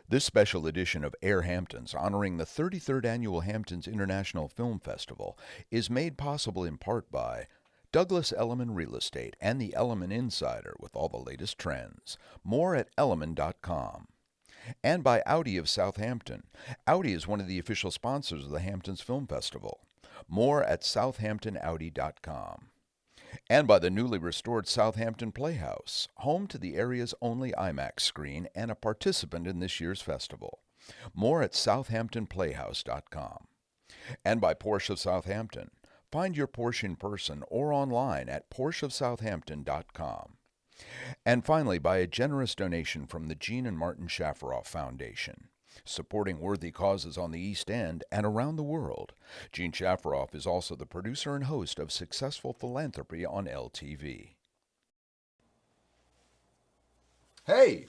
This special edition of AirHamptons, honoring the 33rd Annual Hamptons International Film Festival, is made possible in part by Douglas Elliman Real Estate and the Elliman Insider with all the latest trends. More at elliman.com. And by Audi of Southampton. Audi is one of the official sponsors of the Hamptons Film Festival. More at southamptonaudi.com. And by the newly restored Southampton Playhouse, home to the area's only IMAX screen and a participant in this year's festival. More at southamptonplayhouse.com. And by Porsche of Southampton. Find your Porsche in person or online at porscheofsouthampton.com. And finally, by a generous donation from the Jean and Martin Shafferoff Foundation, supporting worthy causes on the East End and around the world. Jean Shafferoff is also the producer and host of Successful Philanthropy on LTV. Hey,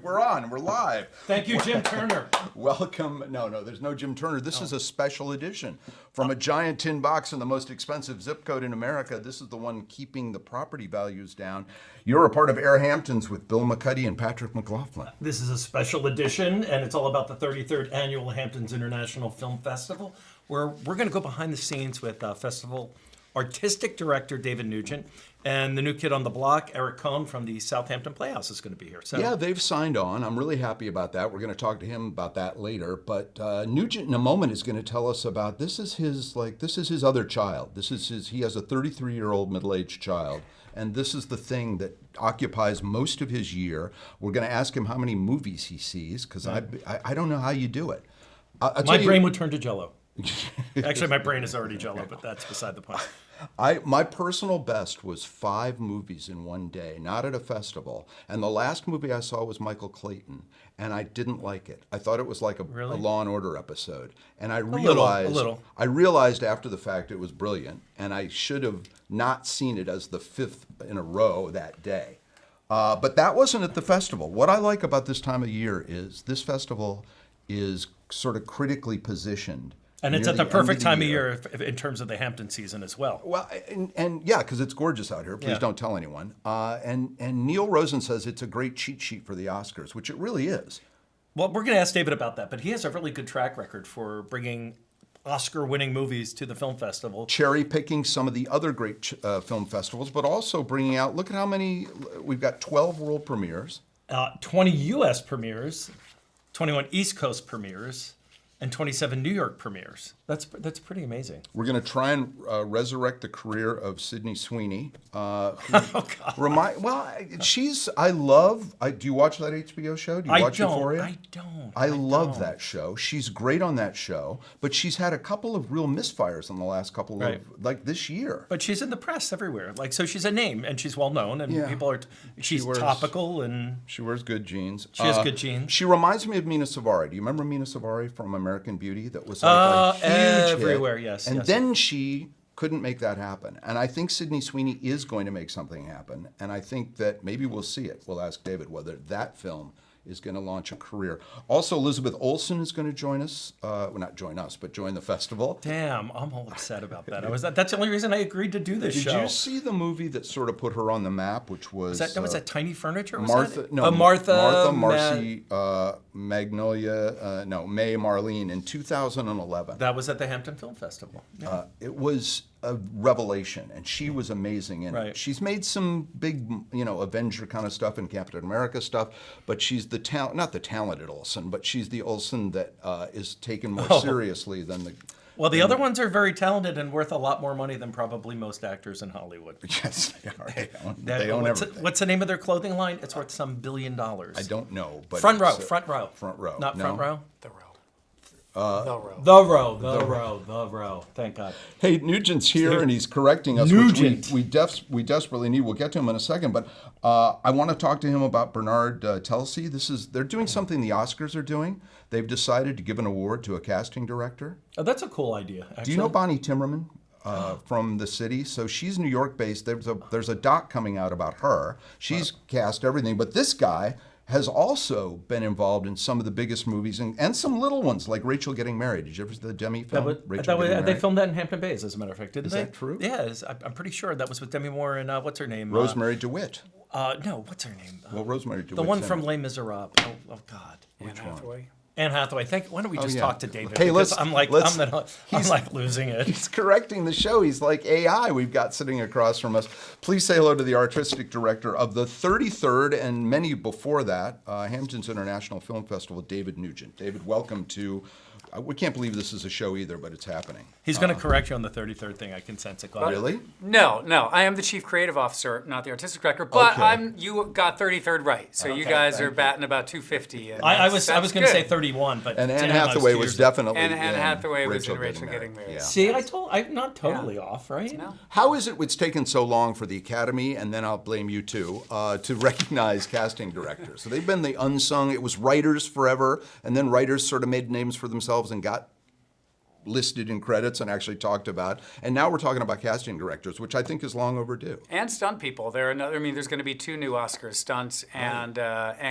we're on. We're live. Thank you, Jim Turner. Welcome. No, there's no Jim Turner. This is a special edition from a giant tin box in the most expensive zip code in America. This is the one keeping the property values down. You're a part of AirHamptons with Bill McCuddy and Patrick McLaughlin. This is a special edition, and it's all about the 33rd Annual Hamptons International Film Festival, where we're going to go behind the scenes with festival artistic director David Nugent and the new kid on the block, Eric Cohn from the Southampton Playhouse is going to be here. Yeah, they've signed on. I'm really happy about that. We're going to talk to him about that later. But Nugent in a moment is going to tell us about this is his other child. He has a 33-year-old middle-aged child. And this is the thing that occupies most of his year. We're going to ask him how many movies he sees, because I don't know how you do it. My brain would turn to Jell-O. Actually, my brain is already Jell-O, but that's beside the point. My personal best was 5 movies in one day, not at a festival. And the last movie I saw was Michael Clayton, and I didn't like it. I thought it was like a Law and Order episode. And I realized after the fact it was brilliant, and I should have not seen it as the 5th in a row that day. But that wasn't at the festival. What I like about this time of year is this festival is sort of critically positioned. And it's at the perfect time of year in terms of the Hampton season as well. Well, and yeah, because it's gorgeous out here. Please don't tell anyone. And Neil Rosen says it's a great cheat sheet for the Oscars, which it really is. Well, we're going to ask David about that, but he has a really good track record for bringing Oscar-winning movies to the film festival. Cherry-picking some of the other great film festivals, but also bringing out, look at how many, we've got 12 world premieres. 20 U.S. premieres, 21 East Coast premieres, and 27 New York premieres. That's pretty amazing. We're going to try and resurrect the career of Sydney Sweeney. Oh, God. Do you watch that HBO show? Do you watch Euphoria? I don't. I love that show. She's great on that show, but she's had a couple of real misfires in the last couple of, like this year. But she's in the press everywhere. So she's a name, and she's well known, and people are, she's topical, and she wears good jeans. She has good jeans. She reminds me of Mina Savari. Do you remember Mina Savari from American Beauty? That was like a huge everywhere, hit. yes. And then she couldn't make that happen. And I think Sydney Sweeney is going to make something happen. And I think that maybe we'll see it. We'll ask David whether that film is going to launch a career. Also, Elizabeth Olsen is going to join us. Well, not join us, but join the festival. Damn, I'm all upset about that. That's the only reason I agreed to do this show. Did you see the movie that sort of put her on the map, which was... Was that Tiny Furniture? Martha, Marcy, Magnolia, May Marlene in 2011. That was at the Hampton Film Festival. Yeah. It was a revelation, and she was amazing in it. She's made some big, Avenger kind of stuff and Captain America stuff, but she's not the talented Olsen, but she's the Olsen that is taken more seriously than the... Well, the other ones are very talented and worth a lot more money than probably most actors in Hollywood. Yes, they are. They own everything. What's the name of their clothing line? It's worth some $1 billion. I don't know, but front row. Not front row. The row. The row. Thank God. Hey, Nugent's here and he's correcting us, which we desperately need. We'll get to him in a second, but I want to talk to him about Bernard Telsey. They're doing something the Oscars are doing. They've decided to give an award to a casting director. Oh, that's a cool idea, actually. Do you know Bonnie Timmerman from the city? So she's New York based. There's a doc coming out about her. She's cast everything, but this guy has also been involved in some of the biggest movies and some little ones like Rachel Getting Married. Did you ever see the Demi film? They filmed that in Hampton Bays, as a matter of fact, didn't they? Is that true? Yeah, I'm pretty sure that was with Demi Moore and what's her name? Rosemary DeWitt. No, what's her name? Well, Rosemary DeWitt. The one from Les Miserables. Oh God. Anne Hathaway. Anne Hathaway. Why don't we just talk to David? Hey, Because I'm like losing it. He's correcting the show. He's like AI we've got sitting across from us. Please say hello to the artistic director of the 33rd and many before that, Hamptons International Film Festival, David Nugent. David, welcome to... we can't believe this is a show either, but it's happening. He's going to correct you on the 33rd thing. I can sense it. Really? No. I am the chief creative officer, not the artistic director. But Okay. You got 33rd right. So you guys are batting about 250. And I was going to say 31, but And Anne damn, Hathaway was definitely And Anne in Hathaway was in Rachel Getting Married. Yeah. See, I'm not totally off, right? No. How is it it's taken so long for the Academy, and then I'll blame you too, to recognize casting directors? So they've been the unsung, it was writers forever, and then writers sort of made names for themselves and got listed in credits and actually talked about. And now we're talking about casting directors, which I think is long overdue. And stunt people. There's going to be 2 new Oscars, stunts and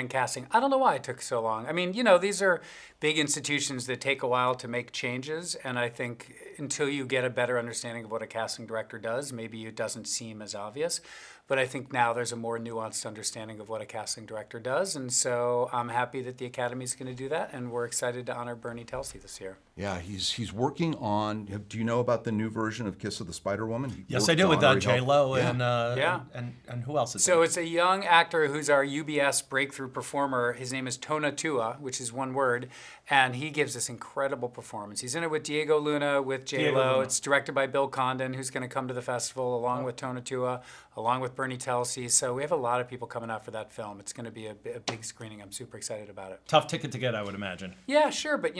casting. I don't know why it took so long. I mean, these are big institutions that take a while to make changes, and I think until you get a better understanding of what a casting director does, maybe it doesn't seem as obvious. But I think now there's a more nuanced understanding of what a casting director does, and so I'm happy that the Academy's going to do that, and we're excited to honor Bernie Telsey this year. Yeah, he's working on. Do you know about the new version of Kiss of the Spider Woman? Yes, I do, with J-Lo and who else is So it? it's a young actor who's our UBS breakthrough performer. His name is Tona Tua, which is one word, and he gives this incredible performance. He's in it with Diego Luna, with J-Lo. It's directed by Bill Condon, who's going to come to the festival along with Tona Tua, along with Bernie Telsey. So we have a lot of people coming out for that film. It's going to be a big screening. I'm super excited about it. Tough ticket to get, I would imagine. Yeah, sure, but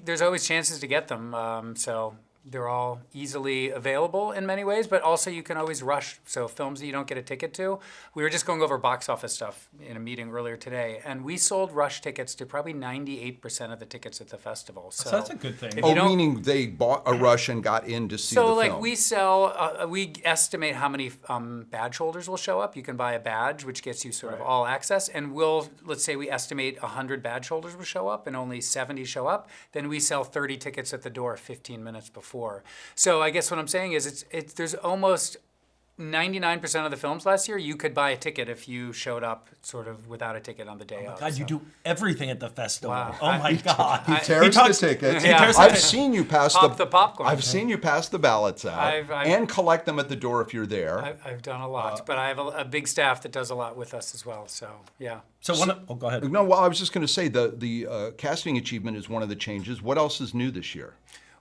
there's always chances to get them. So they're all easily available in many ways, but also you can always rush. So films that you don't get a ticket to, we were just going over box office stuff in a meeting earlier today, and we sold rush tickets to probably 98% of the tickets at the festival. So that's a good thing. Meaning they bought a rush and got in to see the film. So we sell, we estimate how many badge holders will show up. You can buy a badge, which gets you sort of all access, and let's say we estimate 100 badge holders will show up and only 70 show up, then we sell 30 tickets at the door 15 minutes before. So I guess what I'm saying is there's almost 99% of the films last year, you could buy a ticket if you showed up sort of without a ticket on the day of. God, you do everything at the festival. Wow. Oh my God. He tears the tickets. Yeah. I've seen you pass the popcorn. I've seen you pass the ballots out and collect them at the door if you're there. I've done a lot, but I have a big staff that does a lot with us as well. So yeah. Go ahead. No, well, I was just going to say the casting achievement is one of the changes. What else is new this year?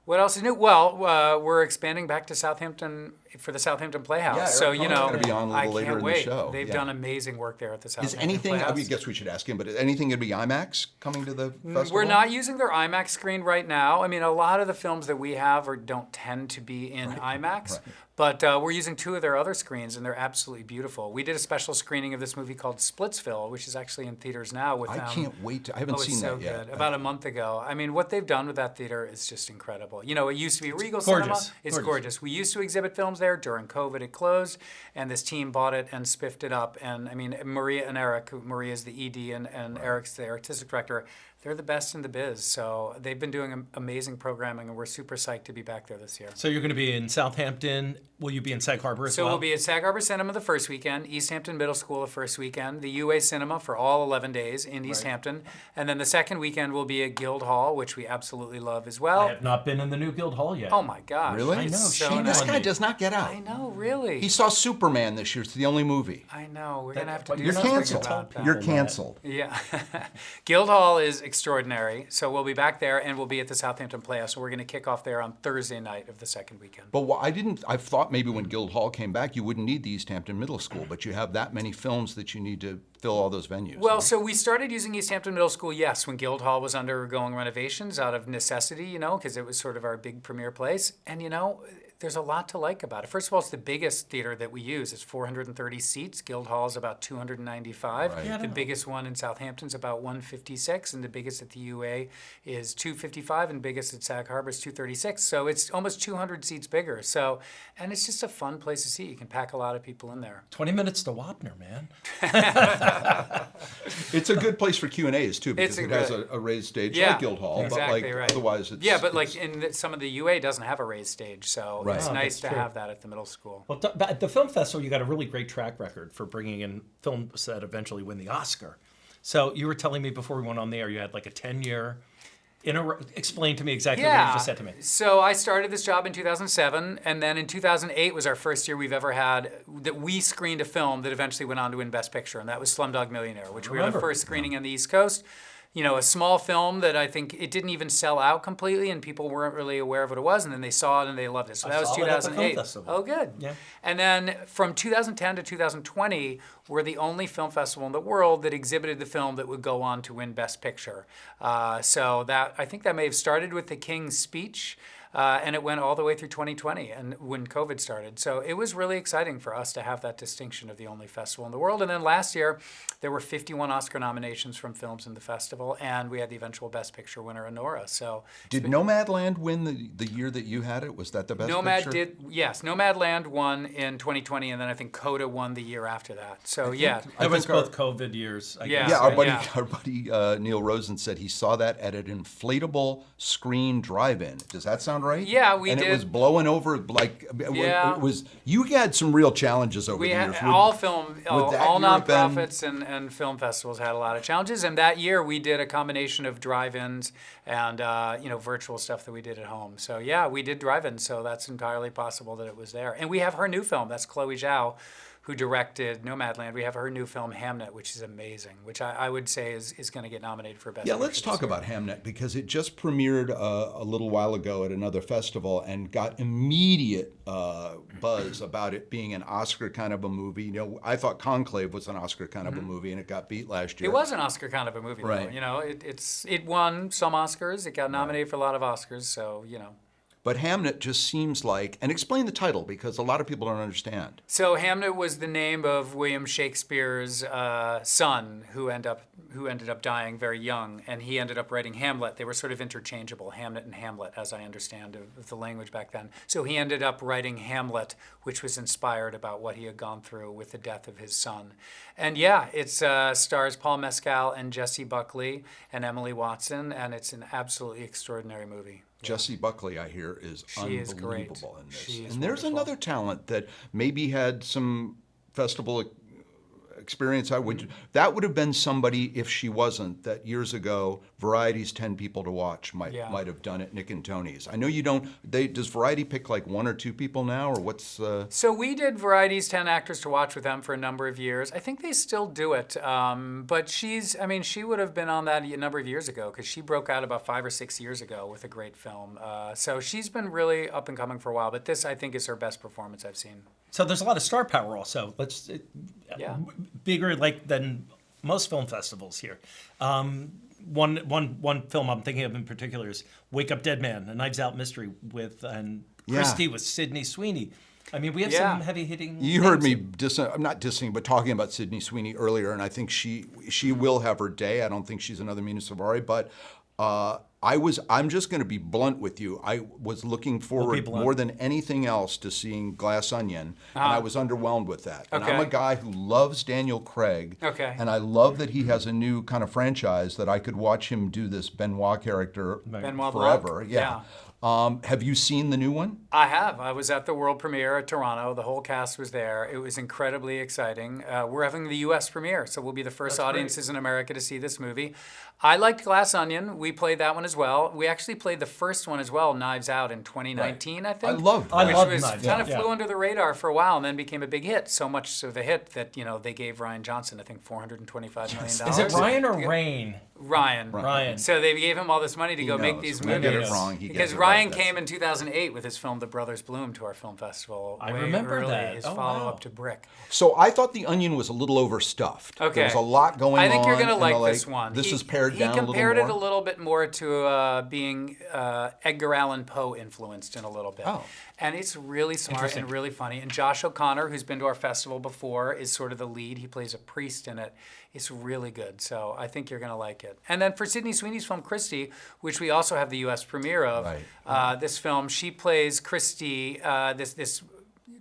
What else is new? Well, we're expanding back to Southampton for the Southampton Playhouse. Yeah, so Eric's going to be on a little later in the show. They've done amazing work there at the Southampton Is anything? Playhouse. I guess we should ask him, but is anything going to be IMAX coming to the festival? We're not using their IMAX screen right now. I mean, a lot of the films that we have don't tend to be in IMAX. Right. But we're using 2 of their other screens, and they're absolutely beautiful. We did a special screening of this movie called Splitsville, which is actually in theaters now. With I can't wait. I haven't seen that yet. Good. About a month ago. I mean, what they've done with that theater is just incredible. It used to be Regal gorgeous. Cinema. It's gorgeous. We used to exhibit films there. During COVID, it closed, and this team bought it and spiffed it up. And I mean, Maria and Eric, Maria's the ED and Eric's the artistic director, they're the best in the biz. So they've been doing amazing programming, and we're super psyched to be back there this year. So you're going to be in Southampton. Will you be in Sag Harbor as well? So we'll be at Sag Harbor Cinema the first weekend, East Hampton Middle School the first weekend, the UA Cinema for all 11 days in East Hampton, and then the second weekend will be at Guildhall, which we absolutely love as well. I have not been in the new Guildhall yet. Oh my gosh. Really? I know. So This guy does not get out. I know, really. He saw Superman this year. It's the only movie. I know. We're going to have to do You're something canceled. about that. You're canceled. Yeah. Guildhall is extraordinary. So we'll be back there, and we'll be at the Southampton Playhouse. So we're going to kick off there on Thursday night of the second weekend. But I thought maybe when Guildhall came back, you wouldn't need the East Hampton Middle School, but you have that many films that you need to fill all those venues. Well, so we started using East Hampton Middle School, yes, when Guildhall was undergoing renovations out of necessity, because it was sort of our big premier place. And, there's a lot to like about it. First of all, it's the biggest theater that we use. It's 430 seats. Guildhall is about 295. Right. Yeah, I The don't know. biggest one in Southampton's about 156, and the biggest at the UA is 255, and biggest at Sag Harbor is 236. So it's almost 200 seats bigger. So, and it's just a fun place to see. You can pack a lot of people in there. 20 minutes to Wapner, man. It's a good place for Q&As too, because It's it has a raised stage Yeah, like Guildhall, exactly but like right. otherwise it's Yeah, but like some of the UA doesn't have a raised stage, so Right. it's Oh, nice to that's true. have that at the middle school. Well, at the film festival, you got a really great track record for bringing in films that eventually win the Oscar. So you were telling me before we went on the air, you had like a 10-year explain to me exactly what you just said to me. So I started this job in 2007, and then in 2008 was our first year we've ever had that we screened a film that eventually went on to win Best Picture, and that was Slumdog Millionaire, which we were the Remember. first screening on the East Coast. You know, a small film that I think it didn't even sell out completely, and people weren't really aware of what it was, and then they saw it and they loved it. So that was saw it at the film 2008. festival. Oh, good. Yeah. And then from 2010 to 2020, we're the only film festival in the world that exhibited the film that would go on to win Best Picture. So that I think that may have started with the King's Speech. And it went all the way through 2020 and when COVID started. So it was really exciting for us to have that distinction of the only festival in the world. And then last year, there were 51 Oscar nominations from films in the festival, and we had the eventual Best Picture winner, Anora. So Did Nomadland win the year that you had it? Was that the best Nomad picture? yes, Nomadland won in 2020, and then I think Coda won the year after that. So yeah. It was think our- both COVID years, I Yeah. guess. Yeah, our buddy, Yeah. our buddy Neil Rosen said he saw that at an inflatable screen drive-in. Does that sound right? Yeah, we and did. it was blowing over like Yeah. it was. You had some real challenges over We the had years. all film, would all that year have been- nonprofits and film festivals had a lot of challenges. And that year we did a combination of drive-ins and virtual stuff that we did at home. So yeah, we did drive-ins. So that's entirely possible that it was there. And we have her new film. That's Chloe Zhao, who directed Nomadland. We have her new film Hamnet, which is amazing, which I would say is going to get nominated for Best Yeah, Picture let's this talk year. about Hamnet because it just premiered a little while ago at another festival and got immediate buzz about it being an Oscar kind of a movie. You know, I thought Conclave was an Oscar kind of a movie, and it got beat last year. It was an Oscar kind of a movie, Right. though. You know, it won some Oscars. It got nominated for a lot of Oscars. So But Hamnet just seems like, and explain the title because a lot of people don't understand. So Hamnet was the name of William Shakespeare's son, who ended up dying very young, and he ended up writing Hamlet. They were sort of interchangeable, Hamnet and Hamlet, as I understand of the language back then. So he ended up writing Hamlet, which was inspired about what he had gone through with the death of his son. And yeah, it stars Paul Mescal and Jessie Buckley and Emily Watson, and it's an absolutely extraordinary movie. Jessie Buckley, I hear, is She is great. unbelievable in this. She is And there's wonderful. another talent that maybe had some festival experience. That would have been somebody, if she wasn't, that years ago Variety's 10 People to Watch might have done it. Nick and Tony's. I know you don't. Does Variety pick like one or two people now, or what's? So we did Variety's 10 Actors to Watch with them for a number of years. I think they still do it, but she would have been on that a number of years ago because she broke out about 5 or 6 years ago with a great film. So she's been really up and coming for a while, but this I think is her best performance I've seen. So there's a lot of star power also. Yeah. Bigger than most film festivals here. One film I'm thinking of in particular is Wake Up Dead Man, a Knives Out mystery with Christie with Sydney Sweeney. I mean, we have some heavy hitting. You heard me I'm not dissing, but talking about Sydney Sweeney earlier, and I think she will have her day. I don't think she's another Mina Savari, but I'm just going to be blunt with you. I was looking forward more than anything else to seeing Glass Onion, and I was underwhelmed with that. And I'm a guy who loves Daniel Craig, and I love that he has a new kind of franchise that I could watch him do this Benoit character Benoit forever. Blanc? Yeah. Have you seen the new one? I have. I was at the world premiere at Toronto. The whole cast was there. It was incredibly exciting. We're having the U.S. premiere, so we'll be the first audiences in America to see this movie. I liked Glass Onion. We played that one as well. We actually played the first one as well, Knives Out, in 2019, I think. I loved I that. loved Which was Knives kind Out, of flew under the radar for a while and then became a big hit. So much of a hit that they gave Ryan Johnson, I think, $425 million. Is it Ryan or Rain? Ryan. Ryan. So they gave him all this money to go make knows. these When I movies. get it wrong, he gets because it Ryan right. came in 2008 with his film The Brothers Bloom to our film festival. I way remember early, that. His Oh, follow-up wow. to Brick. So I thought The Onion was a little overstuffed. Okay. There was a lot going on. I think you're going to and like this one. This He- is pared down a little more. He compared it a little bit more to being Edgar Allan Poe influenced in a little bit. Oh. And it's really smart and really funny. And Josh O'Connor, who's been to our festival before, is sort of the lead. He plays a priest in it. It's really good. So I think you're going to like it. And then for Sydney Sweeney's film Christie, which we also have the U.S. premiere of, this film, she plays Christie, this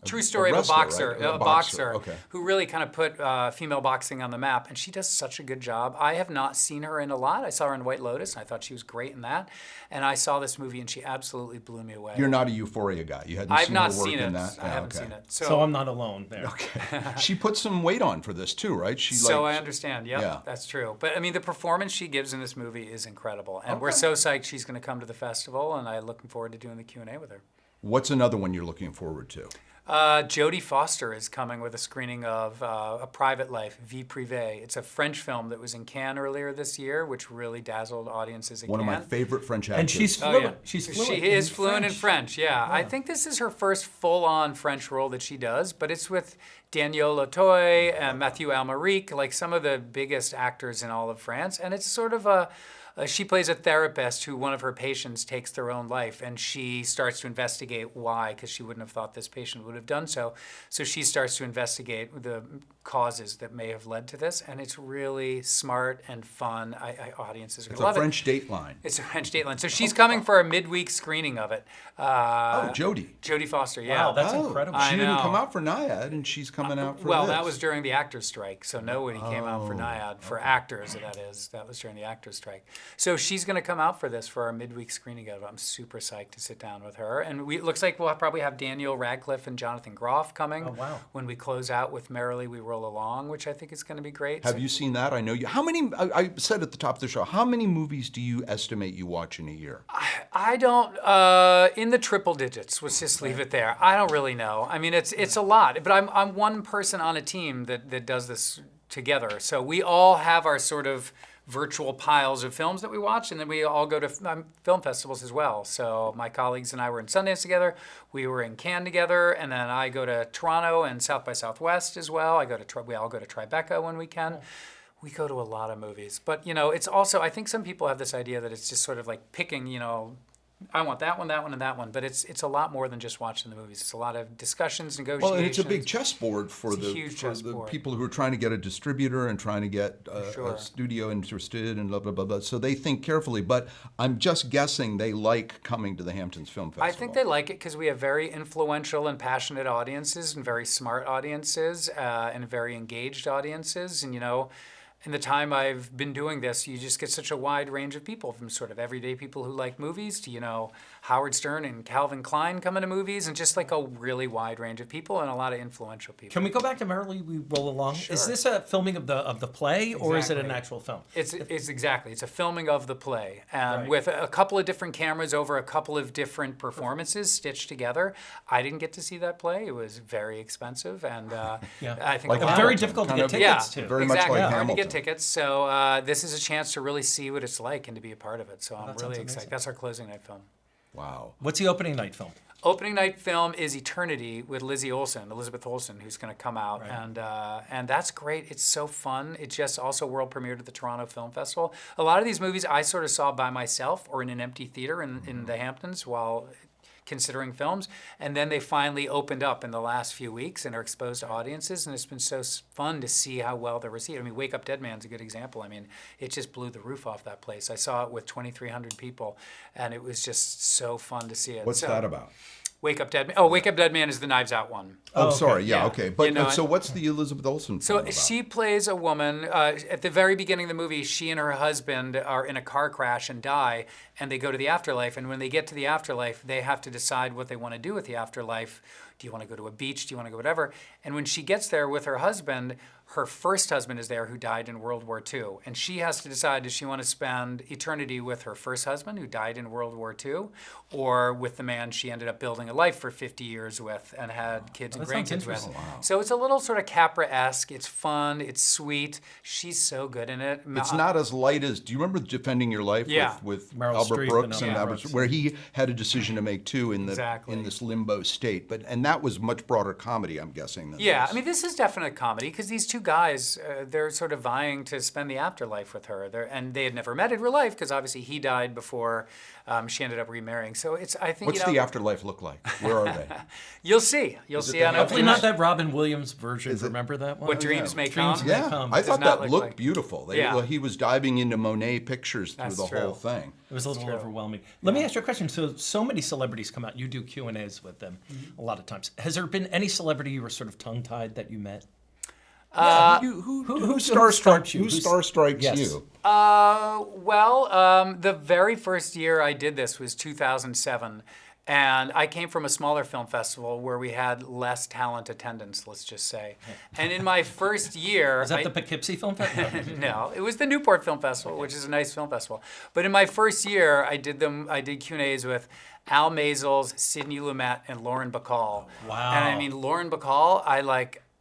true story of a boxer, who really kind of put female boxing on the map, and she does such a good job. I have not seen her in a lot. I saw her in White Lotus, and I thought she was great in that. And I saw this movie, and she absolutely blew me away. You're not a Euphoria guy. You hadn't seen her work in that. I haven't seen it. So I'm not alone there. Okay. She put some weight on for this too, right? I understand. Yep, yeah, that's true. But I mean, the performance she gives in this movie is incredible, and we're so psyched she's going to come to the festival, and I'm looking forward to doing the Q&A with her. What's another one you're looking forward to? Jodie Foster is coming with a screening of A Private Life, Vie Privée. It's a French film that was in Cannes earlier this year, which really dazzled audiences at One Cannes. of my favorite French actors. And she's fluent. Oh, yeah. She's fluent. She is fluent in French, yeah. I think this is her first full-on French role that she does, but it's with Daniel Auteuil and Mathieu Almeric, like some of the biggest actors in all of France. And it's sort of she plays a therapist who one of her patients takes their own life, and she starts to investigate why, because she wouldn't have thought this patient would have done so. So she starts to investigate the causes that may have led to this, and it's really smart and fun. Audiences are going to love it. It's a French Dateline. It's a French Dateline. So she's coming for a midweek screening of it. Jodie. Jodie Foster, yeah. Wow, that's incredible. She didn't come out for Naiad, and she's coming out for Well, this. that was during the actors' strike, so nobody came out for Naiad. For actors, that is. That was during the actors' strike. So she's going to come out for this for our midweek screening of it. I'm super psyched to sit down with her. And it looks like we'll probably have Daniel Radcliffe and Jonathan Groff coming when we close out with Merrily We Roll Along, which I think is going to be great. Have you seen that? I know you. How many, I said at the top of the show, how many movies do you estimate you watch in a year? I don't, in the triple digits, let's just leave it there. I don't really know. I mean, it's a lot, but I'm one person on a team that does this together. So we all have our sort of virtual piles of films that we watch, and then we all go to film festivals as well. So my colleagues and I were in Sundance together, we were in Cannes together, and then I go to Toronto and South by Southwest as well. We all go to Tribeca when we can. We go to a lot of movies. But, it's also, I think some people have this idea that it's just sort of like picking, I want that one, and that one. But it's a lot more than just watching the movies. It's a lot of discussions, negotiations. Well, and it's a big chessboard for the people who are trying to get a distributor and trying to get a studio interested and blah, blah, blah, blah. So they think carefully. But I'm just guessing they like coming to the Hamptons Film Festival. I think they like it because we have very influential and passionate audiences and very smart audiences and very engaged audiences. And, in the time I've been doing this, you just get such a wide range of people, from sort of everyday people who like movies to, Howard Stern and Calvin Klein coming to movies, and just like a really wide range of people and a lot of influential people. Can we go back to Merrily We Roll Along? Sure. Is this a filming of the play, or is it an actual film? It's a filming of the play, with a couple of different cameras over a couple of different performances stitched together. I didn't get to see that play. It was very expensive, and I think very difficult to get tickets to. Very much like hard Hamilton. to get tickets. So this is a chance to really see what it's like and to be a part of it. So I'm really excited. That's our closing night film. Wow. What's the opening night film? Opening night film is Eternity with Elizabeth Olsen, who's going to come out, and that's great. It's so fun. It just also world premiered at the Toronto Film Festival. A lot of these movies I sort of saw by myself or in an empty theater in the Hamptons while considering films, and then they finally opened up in the last few weeks and are exposed to audiences, and it's been so fun to see how well they're received. I mean, Wake Up Dead Man's a good example. I mean, it just blew the roof off that place. I saw it with 2,300 people, and it was just so fun to see it. What's that about? Wake Up Dead Man. Oh, Wake Up Dead Man is the Knives Out one. Oh, sorry. Yeah, okay. But so what's the Elizabeth Olsen film about? She plays a woman. At the very beginning of the movie, she and her husband are in a car crash and die, and they go to the afterlife. And when they get to the afterlife, they have to decide what they want to do with the afterlife. Do you want to go to a beach? Do you want to go whatever? And when she gets there with her husband, her first husband is there who died in World War II. And she has to decide, does she want to spend eternity with her first husband who died in World War II, or with the man she ended up building a life for 50 years with and had kids and grandkids with. Wow. So it's a little sort of Capra-esque. It's fun. It's sweet. She's so good in it. It's not as light as, do you remember Defending Your Life with Meryl Albert Streep Brooks and and Albert, where he had a decision to make too in this limbo state. And and that was much broader comedy, I'm guessing. Than Yeah, this. I mean, this is definite comedy because these two guys, they're sort of vying to spend the afterlife with her. And they had never met in real life because obviously he died before she ended up remarrying. So it's, I think, What's the afterlife look like? Where are they? You'll see. You'll see. the On Hopefully Open not that Robin Williams version. Remember that one? What Dreams May Dreams Come. May Yeah, Come. I Does thought not that look looked like- beautiful. Yeah. He was diving into Monet pictures through That's the true. whole thing. It was a little overwhelming. Let me ask you a question. So many celebrities come out. You do Q&As with them a lot of times. Has there been any celebrity you were sort of tongue-tied that you met? Who stumped you? Who starstrikes Yes. you? The very first year I did this was 2007. And I came from a smaller film festival where we had less talent attendance, let's just say. And in my first year... Is that the Poughkeepsie Film Festival? No, it was the Newport Film Festival, which is a nice film festival. But in my first year, I did Q&As with Al Maisels, Sidney Lumet, and Lauren Bacall. Wow. And I mean, Lauren Bacall,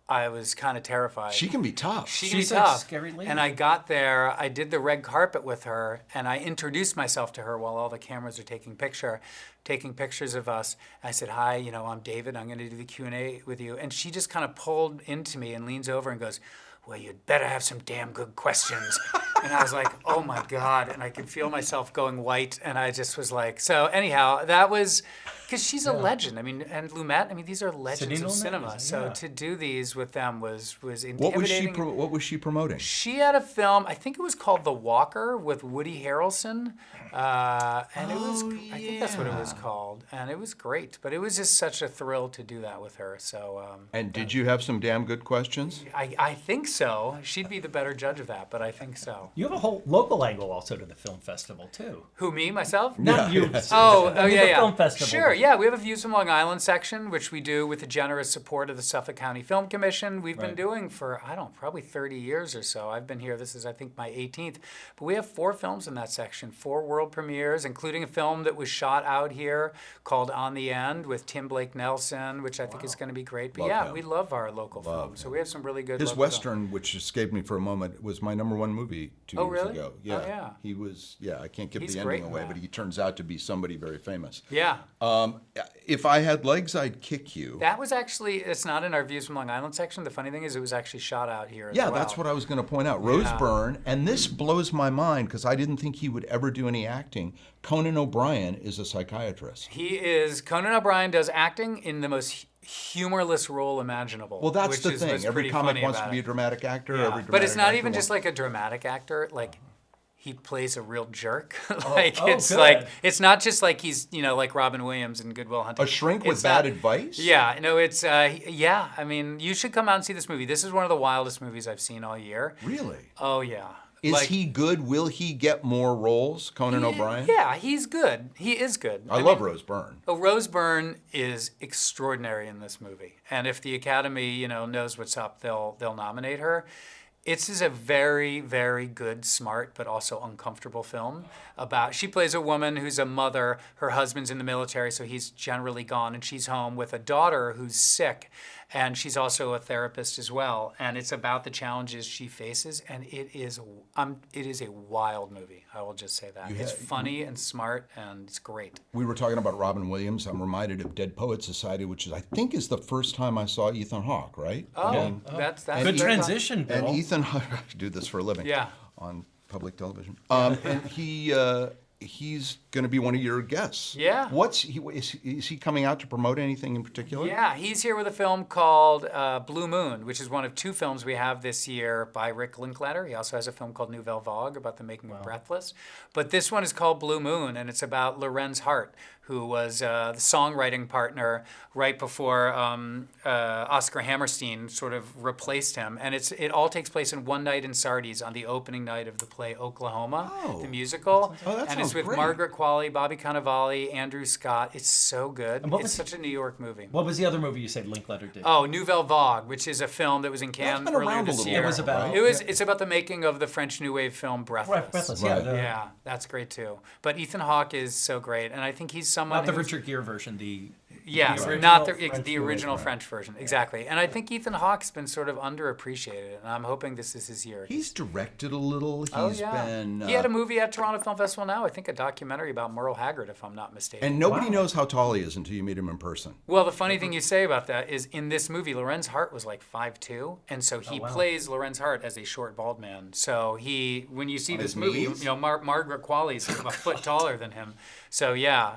I was kind of terrified. She can be tough. She can be She's like tough. scary lady. And I got there, I did the red carpet with her, and I introduced myself to her while all the cameras are taking pictures of us. I said, hi, I'm David, I'm gonna do the Q&A with you. And she just kind of pulled into me and leans over and goes, well, you'd better have some damn good questions. And I was like, oh my God. And I could feel myself going white. And I just was like, so anyhow, that was, because she's a legend. I mean, and Lumet, I mean, these are legends Sidney of Lumet, cinema. So yeah. to do these with them was intimidating. What was she promoting? She had a film, I think it was called The Walker with Woody Harrelson. And it was, I think that's what it was called. And it was great. But it was just such a thrill to do that with her. So. And did you have some damn good questions? I think so. She'd be the better judge of that, but I think so. You have a whole local angle also to the film festival, too. Who, me, myself? Not you. Oh, I mean, yeah, the yeah. film festival. Sure, yeah. We have a Views from Long Island section, which we do with the generous support of the Suffolk County Film Commission. We've been doing for, probably 30 years or so. I've been here, this is, I think, my 18th. But we have 4 films in that section, 4 world premieres, including a film that was shot out here called On the End with Tim Blake Nelson, which I think is going to be great. But Love him. we love our local films. So we have some really good His local Western, films. which escaped me for a moment, was my #1 movie 2 Oh, years really? ago. Oh, yeah. He was, I can't give He's the great ending in away, that. but he turns out to be somebody very famous. Yeah. If I had legs, I'd kick you. That was actually, it's not in our Views from Long Island section. The funny thing is it was actually shot out here as Yeah, well. that's what I was going to point out. Rose Byrne, and this blows my mind because I didn't think he would ever do any acting. Conan O'Brien is a psychiatrist. He is, Conan O'Brien does acting in the most humorless role imaginable. Well, that's which the is thing. what's Every pretty comic funny wants to about be a it. dramatic actor. Yeah. Every But it's dramatic not actor even just wants- like a dramatic actor. Like, he plays a real jerk. good. Like, it's not just like he's, like Robin Williams in Good Will Hunting. a shrink with It's bad not- advice. Yeah, no, it's, yeah. I mean, you should come out and see this movie. This is one of the wildest movies I've seen all year. Really? Oh, yeah. Is Like, he good? Will he get more roles, Conan O'Brien? Yeah, he's good. He is good. I love Rose Byrne. Oh, Rose Byrne is extraordinary in this movie, and if the Academy, knows what's up, they'll nominate her. It's a very, very good, smart, but also uncomfortable film about, she plays a woman who's a mother, her husband's in the military, so he's generally gone, and she's home with a daughter who's sick, and she's also a therapist as well, and it's about the challenges she faces, and it is a wild movie, I will just say that. It's funny and smart, and it's great. We were talking about Robin Williams. I'm reminded of Dead Poets Society, which I think is the first time I saw Ethan Hawke, right? Oh, that's Good very transition, Bill. And Ethan Hawke, I do this for a living. Yeah. On public television. And he's going to be one of your guests. Yeah. Is he coming out to promote anything in particular? Yeah, he's here with a film called Blue Moon, which is one of 2 films we have this year by Rick Linklater. He also has a film called Nouvelle Vague about the making of Breathless. But this one is called Blue Moon, and it's about Lorenz Hart, who was the songwriting partner right before Oscar Hammerstein sort of replaced him. And it all takes place in one night in Sardi's on the opening night of the play Oklahoma, the musical. Oh, that and it's sounds with great. Margaret Qualley, Bobby Cannavale, Andrew Scott. It's so good. what It's was- such a New York movie. What was the other movie you said Linklater did? Oh, Nouvelle Vague, which is a film that was in Cannes been earlier around a this little year. It was about- right? It's about the making of the French New Wave film Breathless. Breathless, Right. yeah. Yeah, that's great too. But Ethan Hawke is so great, and I think he's someone Not the who's- Richard Gere version, the Yes, original not the French the original French version. Exactly. And I think Ethan Hawke's been sort of underappreciated, and I'm hoping this is his year. He's directed a little. He's been. He had a movie at Toronto Film Festival now. I think a documentary about Merle Haggard, if I'm not mistaken. And nobody knows how tall he is until you meet him in person. Well, the funny thing you say about that is in this movie, Lorenz Hart was like 5'2", and so he plays Lorenz Hart as a short, bald man. So when you see this movie, knees? Margaret Qualley's a foot taller than him. So yeah,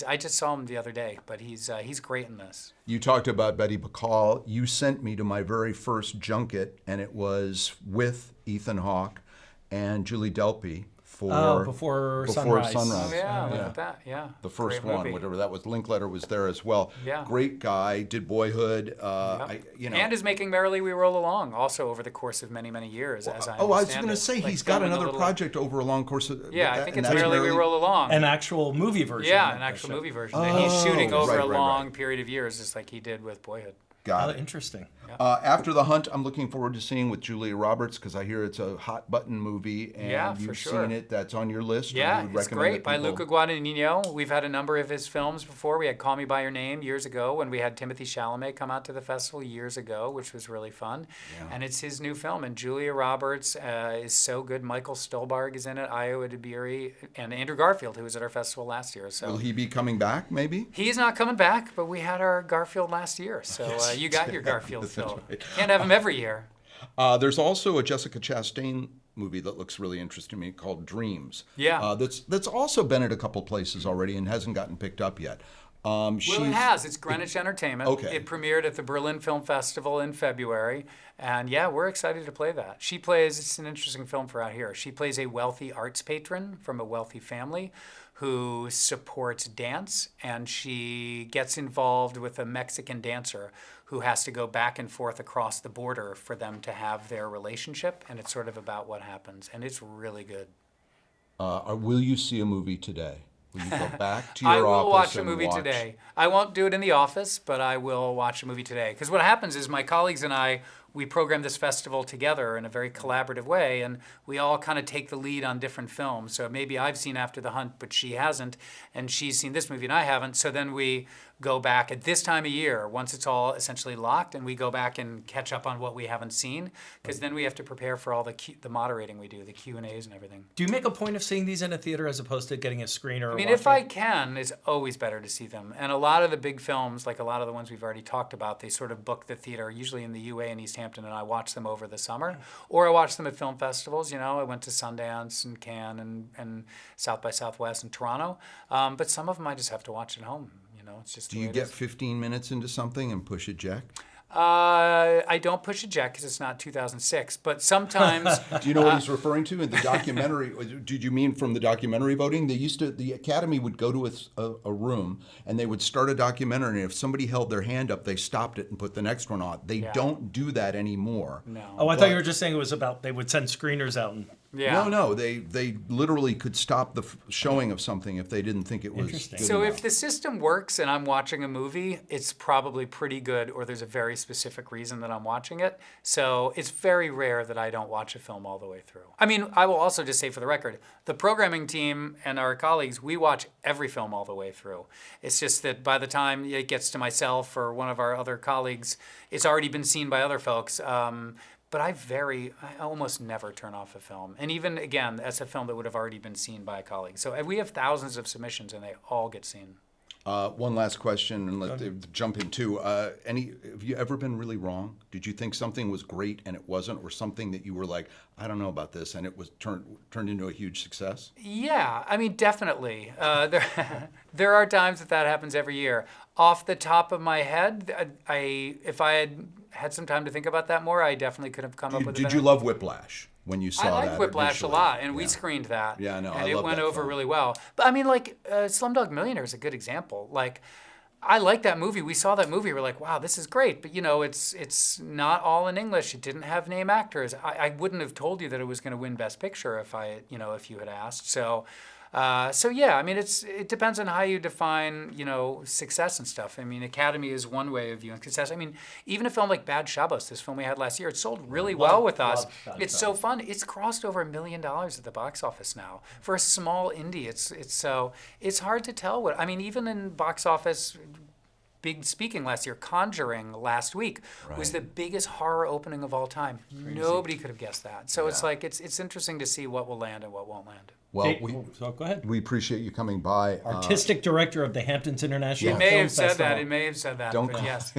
I just saw him the other day, but he's great in this. You talked about Betty Bacall. You sent me to my very first junket, and it was with Ethan Hawke and Julie Delpy for Before Sunrise. Oh yeah, look at that. Yeah, The first Great one, movie. whatever that was. Linkletter was there as well. Yeah. Great guy. Did Boyhood. And is making Merrily We Roll Along also over the course of many, many years. As I I was understand going to it. say Like he's got filming a another little- project over a long course of. Yeah, I think and it's that's Merrily We Roll Along. An actual movie version. Yeah, of an the actual show. movie version. And he's shooting over right, a right, long right. period of years, just like he did with Boyhood. Got Oh, it. interesting. After the Hunt, I'm looking forward to seeing with Julia Roberts because I hear it's a hot button movie and Yeah, for you've sure. seen it. That's on your list. or Yeah, you would it's recommend great. that By people- Luca Guadagnino. We've had a number of his films before. We had Call Me By Your Name years ago when we had Timothy Chalamet come out to the festival years ago, which was really fun. And it's his new film. And Julia Roberts is so good. Michael Stolbarg is in it, Io Edebiri, and Andrew Garfield, who was at our festival last year. So Will he be coming back? Maybe. he's not coming back, but we had our Garfield last year. So you got your Garfield film. right. Can't have him every year. There's also a Jessica Chastain movie that looks really interesting to me called Dreams. Yeah. That's also been at a couple places already and hasn't gotten picked up yet. Well, it has. It's Greenwich Entertainment. Okay. It premiered at the Berlin Film Festival in February. And yeah, we're excited to play that. It's an interesting film for out here. She plays a wealthy arts patron from a wealthy family who supports dance. And she gets involved with a Mexican dancer who has to go back and forth across the border for them to have their relationship. And it's sort of about what happens. And it's really good. Will you see a movie today? Will you go back to I your will office watch a and movie watch- today. I won't do it in the office, but I will watch a movie today. Because what happens is my colleagues and I, we program this festival together in a very collaborative way, and we all kind of take the lead on different films. So maybe I've seen After the Hunt, but she hasn't, and she's seen this movie and I haven't. So then we go back at this time of year, once it's all essentially locked, and we go back and catch up on what we haven't seen, because then we have to prepare for all the moderating we do, the Q&As and everything. Do you make a point of seeing these in a theater as opposed to getting a screener? I mean, if I can, it's always better to see them. And a lot of the big films, like a lot of the ones we've already talked about, they sort of book the theater, usually in the UA in East Hampton, and I watch them over the summer. Or I watch them at film festivals. I went to Sundance and Cannes and South by Southwest and Toronto. But some of them I just have to watch at home. It's just Do the you way it get is. 15 minutes into something and push eject? I don't push eject because it's not 2006, but sometimes Do you know what he's referring to in the documentary? Did you mean from the documentary voting? The Academy would go to a room and they would start a documentary, and if somebody held their hand up, they stopped it and put the next one on. They don't do that anymore. no. Oh, I thought you were just saying it was about they would send screeners out and. Yeah. No, they literally could stop the showing of something if they didn't think it was Interesting. good So enough. if the system works and I'm watching a movie, it's probably pretty good, or there's a very specific reason that I'm watching it. So it's very rare that I don't watch a film all the way through. I mean, I will also just say for the record, the programming team and our colleagues, we watch every film all the way through. It's just that by the time it gets to myself or one of our other colleagues, it's already been seen by other folks. But I almost never turn off a film. And even, again, that's a film that would have already been seen by a colleague. So we have thousands of submissions, and they all get seen. One last question, and let's jump in too. Have you ever been really wrong? Did you think something was great and it wasn't, or something that you were like, I don't know about this, and it was turned into a huge success? Yeah, I mean, definitely. There are times that happens every year. Off the top of my head, if I had some time to think about that more, I definitely could have come up with a Did better. you love Whiplash when you saw that? I liked Whiplash initially? a lot, and we Yeah. screened that. Yeah, I know. And I it love went that over film. really well. But I mean, Slumdog Millionaire is a good example. I like that movie. We saw that movie. We're like, wow, this is great. But it's not all in English. It didn't have name actors. I wouldn't have told you that it was going to win Best Picture if you had asked. So. So yeah, I mean, it depends on how you define, success and stuff. I mean, Academy is one way of viewing success. I mean, even a film like Bad Shabbos, this film we had last year, it sold really well with us. It's so fun. It's crossed over $1 million at the box office now for a small indie. It's hard to tell what. I mean, even in box office. Big speaking last year, Conjuring last week was the biggest horror opening of all time. Crazy. Nobody could have guessed that. So it's like it's interesting to see what will land and what won't land. Well, so go ahead. We appreciate you coming by. Artistic director of the Hamptons International It may Film have said Festival. that. It may have said that. Don't but call. yes.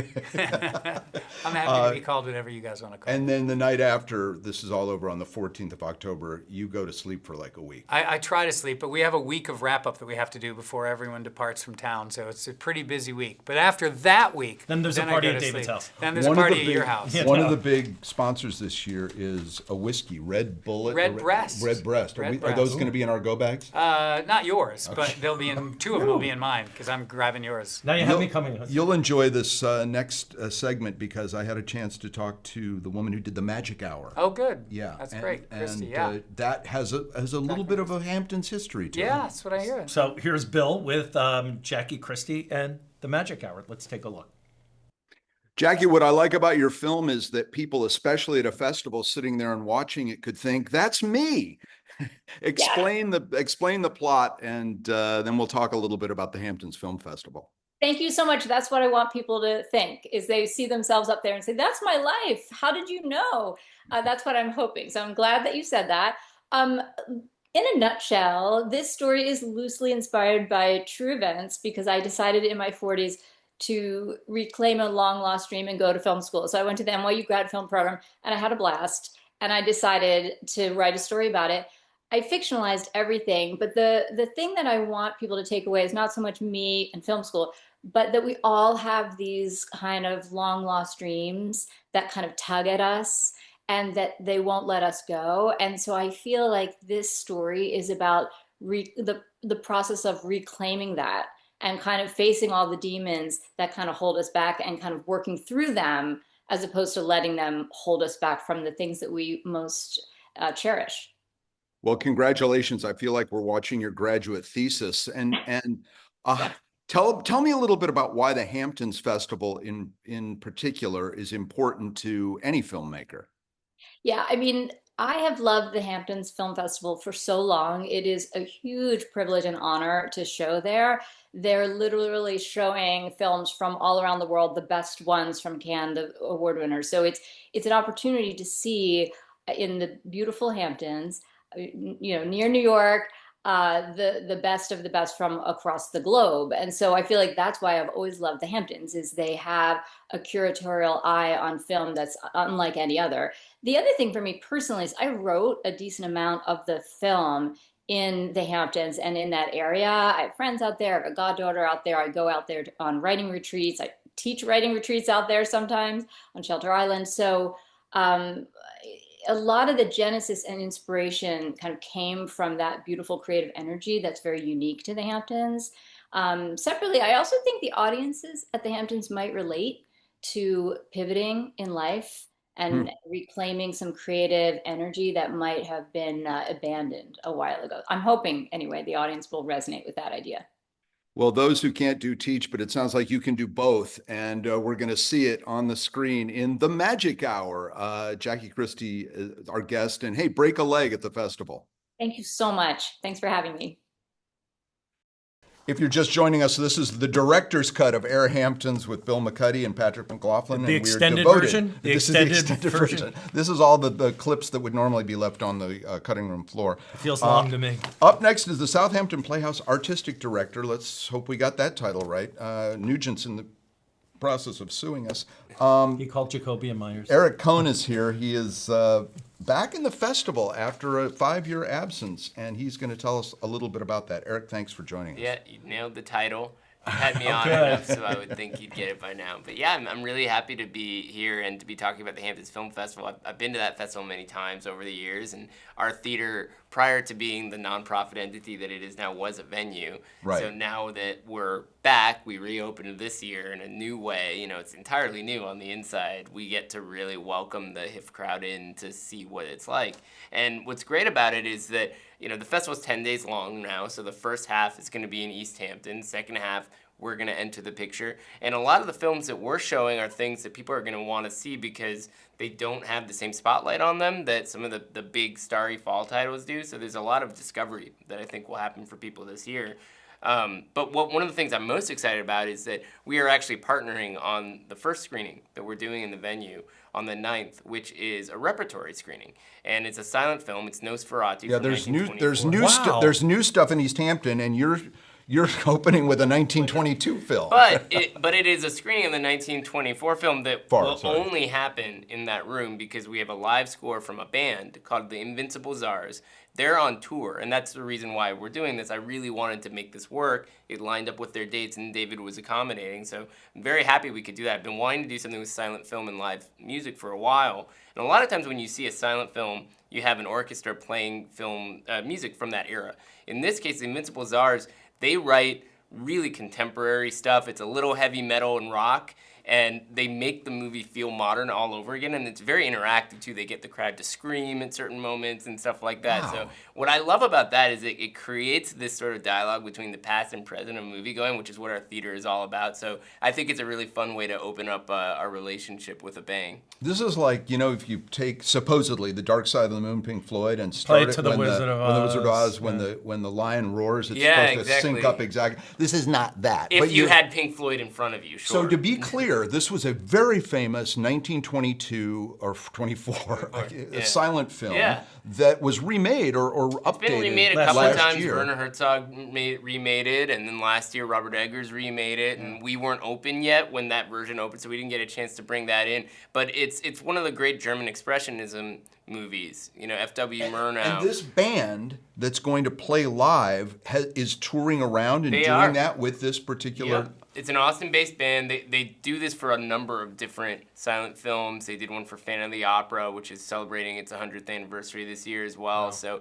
I'm happy to be called whatever you guys want to call. And then the night after this is all over on the 14th of October, you go to sleep for like a week. I try to sleep, but we have a week of wrap up that we have to do before everyone departs from town. So it's a pretty busy week. But after that week, then there's a I party go at to David's sleep. house. Then there's a party at your house. One of the big sponsors this year is a whiskey, Red Bullet. Red Breast. Red Breast. Are Breast. those going to be in our go bags? Not yours, but they'll be in two of them will be in mine because I'm grabbing yours. Now you have me coming. You'll enjoy this next segment because I had a chance to talk to the woman who did the Magic Hour. Oh, good. Yeah, That's great, Christy. And that has a little bit of a Hamptons history to it. Yeah, that's what I hear. So here's Bill with Jackie Christie and the Magic Hour. Let's take a look. Jackie, what I like about your film is that people, especially at a festival, sitting there and watching it, could think, "That's me." Explain the plot, and then we'll talk a little bit about the Hamptons Film Festival. Thank you so much. That's what I want people to think, is they see themselves up there and say, "That's my life. How did you know?" That's what I'm hoping. So I'm glad that you said that. In a nutshell, this story is loosely inspired by true events because I decided in my 40s to reclaim a long lost dream and go to film school. So I went to the NYU grad film program and I had a blast, and I decided to write a story about it. I fictionalized everything, but the thing that I want people to take away is not so much me and film school, but that we all have these kind of long lost dreams that kind of tug at us and that they won't let us go. And so I feel like this story is about the process of reclaiming that and kind of facing all the demons that kind of hold us back and kind of working through them as opposed to letting them hold us back from the things that we most cherish. Well, congratulations. I feel like we're watching your graduate thesis. And tell me a little bit about why the Hamptons Festival in particular is important to any filmmaker. Yeah, I mean, I have loved the Hamptons Film Festival for so long. It is a huge privilege and honor to show there. They're literally showing films from all around the world, the best ones from Cannes, the award winners. So it's an opportunity to see in the beautiful Hamptons, near New York, the best of the best from across the globe. And so I feel like that's why I've always loved the Hamptons, is they have a curatorial eye on film that's unlike any other. The other thing for me personally is I wrote a decent amount of the film in the Hamptons and in that area. I have friends out there, I have a goddaughter out there. I go out there on writing retreats. I teach writing retreats out there sometimes on Shelter Island. So a lot of the genesis and inspiration kind of came from that beautiful creative energy that's very unique to the Hamptons. Separately, I also think the audiences at the Hamptons might relate to pivoting in life and reclaiming some creative energy that might have been abandoned a while ago. I'm hoping, anyway, the audience will resonate with that idea. Well, those who can't do teach, but it sounds like you can do both. And we're going to see it on the screen in the Magic Hour. Jackie Christie is our guest. And hey, break a leg at the festival. Thank you so much. Thanks for having me. If you're just joining us, this is the director's cut of AirHamptons with Bill McCuddy and Patrick McLaughlin. The and extended we're devoted. version? This is the extended version. This is all the clips that would normally be left on the cutting room floor. It feels long to me. Up next is the Southampton Playhouse Artistic Director. Let's hope we got that title right. Nugent's in the process of suing us. He called Jacoby and Myers. Eric Cohn is here. He is back in the festival after a 5-year absence, and he's going to tell us a little bit about that. Eric, thanks for joining us. Yeah, you nailed the title. You had me on enough, so I would think you'd get it by now. But yeah, I'm really happy to be here and to be talking about the Hamptons Film Festival. I've been to that festival many times over the years, and our theater, prior to being the nonprofit entity that it is now, was a venue. Right. So now that we're back, we reopened this year in a new way. You know, it's entirely new on the inside. We get to really welcome the HIFF crowd in to see what it's like. And what's great about it is that, the festival's 10 days long now, so the first half is going to be in East Hampton. Second half, we're going to enter the picture. And a lot of the films that we're showing are things that people are going to want to see because they don't have the same spotlight on them that some of the big starry fall titles do. So there's a lot of discovery that I think will happen for people this year. But one of the things I'm most excited about is that we are actually partnering on the first screening that we're doing in the venue on the 9th, which is a repertory screening. And it's a silent film. It's Nosferatu from 1924. There's new stuff in East Hampton, and you're opening with a 1922 film. But it is a screening of the 1924 film that will only happen in that room because we have a live score from a band called the Invincible Czars. They're on tour, and that's the reason why we're doing this. I really wanted to make this work. It lined up with their dates, and David was accommodating, so I'm very happy we could do that. I've been wanting to do something with silent film and live music for a while, and a lot of times when you see a silent film, you have an orchestra playing film music from that era. In this case, the Invincible Czars, they write really contemporary stuff. It's a little heavy metal and rock, and they make the movie feel modern all over again, and it's very interactive too. They get the crowd to scream at certain moments and stuff like that. Wow. So what I love about that is it creates this sort of dialogue between the past and present of movie going, which is what our theater is all about. So I think it's a really fun way to open up our relationship with a bang. This is like, if you take supposedly The Dark Side of the Moon, Pink Floyd, and start it when the Wizard of Oz, when the lion roars, it's supposed to sync up exactly. This is not that. If you had Pink Floyd in front of you, sure. So to be clear, this was a very famous 1922 or 24 silent film that was remade or updated. It's been remade a couple of times. Year. Werner Herzog remade it, and then last year Robert Eggers remade it, and we weren't open yet when that version opened, so we didn't get a chance to bring that in. But it's one of the great German Expressionism movies, F.W. Murnau. And this band that's going to play live is touring around and doing that with this particular... Yep. It's an Austin-based band. They do this for a number of different silent films. They did one for Phantom of the Opera, which is celebrating its 100th anniversary this year as well. Wow. So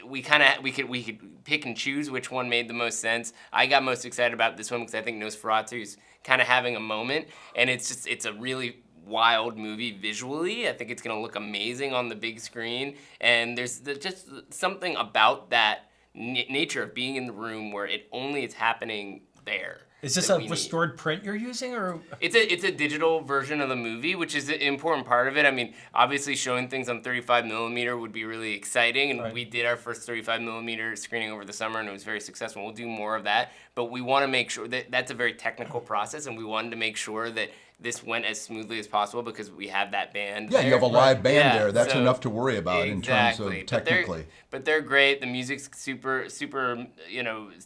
we could pick and choose which one made the most sense. I got most excited about this one because I think Nosferatu is kind of having a moment, and it's a really wild movie visually. I think it's going to look amazing on the big screen, and there's just something about that nature of being in the room where it's happening there. Is this a restored print you're using, or? It's a digital version of the movie, which is an important part of it. I mean, obviously showing things on 35 millimeter would be really exciting, and we did our first 35 millimeter screening over the summer, and it was very successful. We'll do more of that, but we want to make sure that that's a very technical process, and we wanted to make sure that this went as smoothly as possible because we have that band. Yeah, you have a live band there. That's enough to worry about in terms of technically. But they're great. The music's super,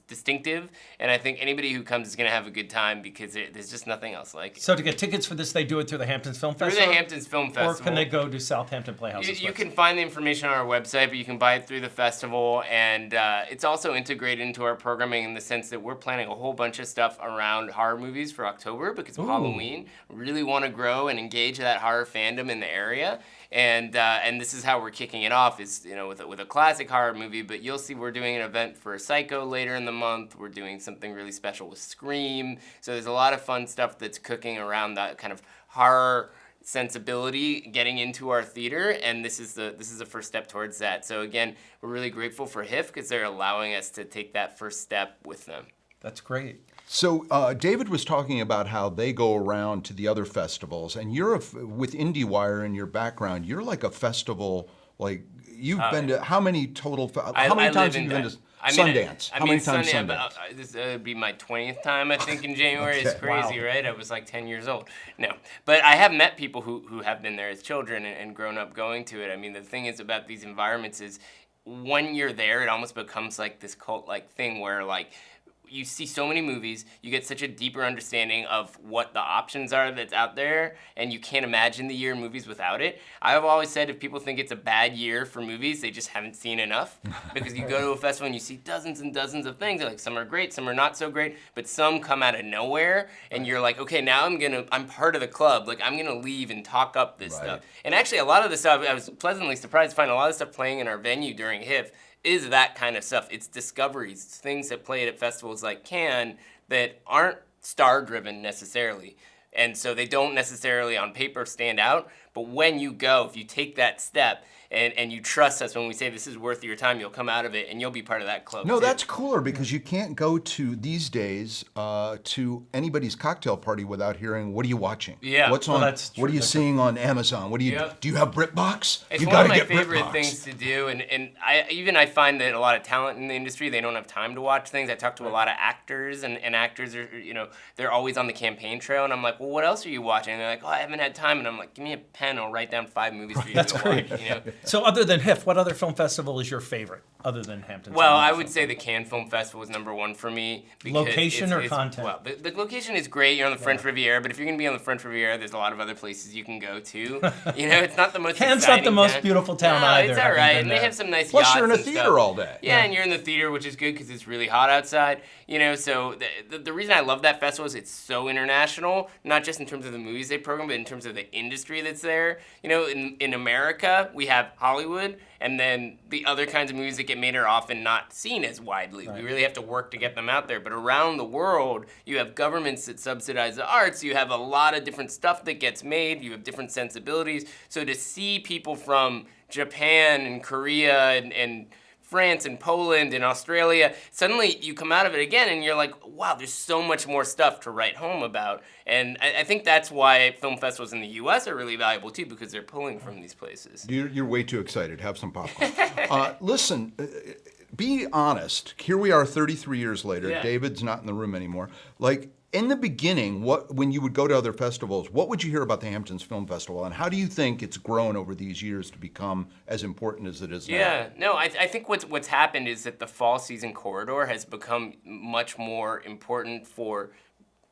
distinctive, and I think anybody who comes is going to have a good time because there's just nothing else like it. So to get tickets for this, they do it through the Hamptons Film Festival? Through the Hamptons Film Festival. Or can they go to Southampton Playhouse's You can find the information on our website, but you can buy it through the festival, and it's also integrated into our programming in the sense that we're planning a whole bunch of stuff around horror movies for October because of Halloween. We really want to grow and engage that horror fandom in the area, and this is how we're kicking it off is with a classic horror movie. But you'll see we're doing an event for Psycho later in the month. We're doing something really special with Scream. So there's a lot of fun stuff that's cooking around that kind of horror sensibility getting into our theater, and this is the first step towards that. So again, we're really grateful for HIFF because they're allowing us to take that first step with them. That's great. So David was talking about how they go around to the other festivals, and you're with IndieWire in your background. You're like a festival, like you've been to how many total? How many times have you been to Sundance? How many times Sundance? This would be my 20th time, I think, in January. Okay. It's crazy, right? I was like 10 years old. No, but I have met people who have been there as children and grown up going to it. I mean, the thing is about these environments is when you're there, it almost becomes like this cult-like thing where like you see so many movies, you get such a deeper understanding of what the options are that's out there, and you can't imagine the year in movies without it. I've always said if people think it's a bad year for movies, they just haven't seen enough. Because you go to a festival and you see dozens and dozens of things, like some are great, some are not so great, but some come out of nowhere, and you're like, okay, now I'm part of the club, like I'm gonna leave and talk up this stuff. And actually a lot of the stuff, I was pleasantly surprised to find a lot of stuff playing in our venue during HIFF is that kind of stuff. It's discoveries, it's things that played at festivals like Cannes that aren't star-driven necessarily. And so they don't necessarily on paper stand out, but when you go, if you take that step and you trust us when we say this is worth your time, you'll come out of it and you'll be part of that club. No, too. that's cooler because you can't go to these days to anybody's cocktail party without hearing, what are you watching? Yeah. What's Well, on? that's true. What are you That's seeing on Amazon? What do you Yep. do? You have BritBox? It's You one of gotta my get favorite BritBox. things to do, and I find that a lot of talent in the industry, they don't have time to watch things. I talk to a lot of actors, and actors are, they're always on the campaign trail, and I'm like, well, what else are you watching? And they're like, oh, I haven't had time, and I'm like, give me a pen, I'll write down 5 movies for you That's to great. watch. So other than HIFF, what other film festival is your favorite other than Hamptons? Well, I would say the Cannes Film Festival is #1 for me. because Location or content? Well, the location is great. You're on the French Riviera, but if you're going to be on the French Riviera, there's a lot of other places you can go to. It's not the most Cannes not the exciting most town. beautiful town No, either. it's all having right, been and they there. have some nice Plus, yachts you're in a and theater stuff. all day. Yeah, and you're in the theater, which is good because it's really hot outside. So the reason I love that festival is it's so international, not just in terms of the movies they program, but in terms of the industry that's there. In America, we have Hollywood, and then the other kinds of movies that get made are often not seen as widely. Right. We really have to work to get them out there. But around the world, you have governments that subsidize the arts. You have a lot of different stuff that gets made. You have different sensibilities. So to see people from Japan and Korea and France and Poland and Australia, suddenly you come out of it again and you're like, wow, there's so much more stuff to write home about. And I think that's why film festivals in the U.S. are really valuable too, because they're pulling from these places. You're way too excited. Have some popcorn. Listen, be honest. Here we are 33 years later. Yeah. David's not in the room anymore. Like, in the beginning, when you would go to other festivals, what would you hear about the Hamptons Film Festival, and how do you think it's grown over these years to become as important as it is now? Yeah, no, I think what's happened is that the fall season corridor has become much more important for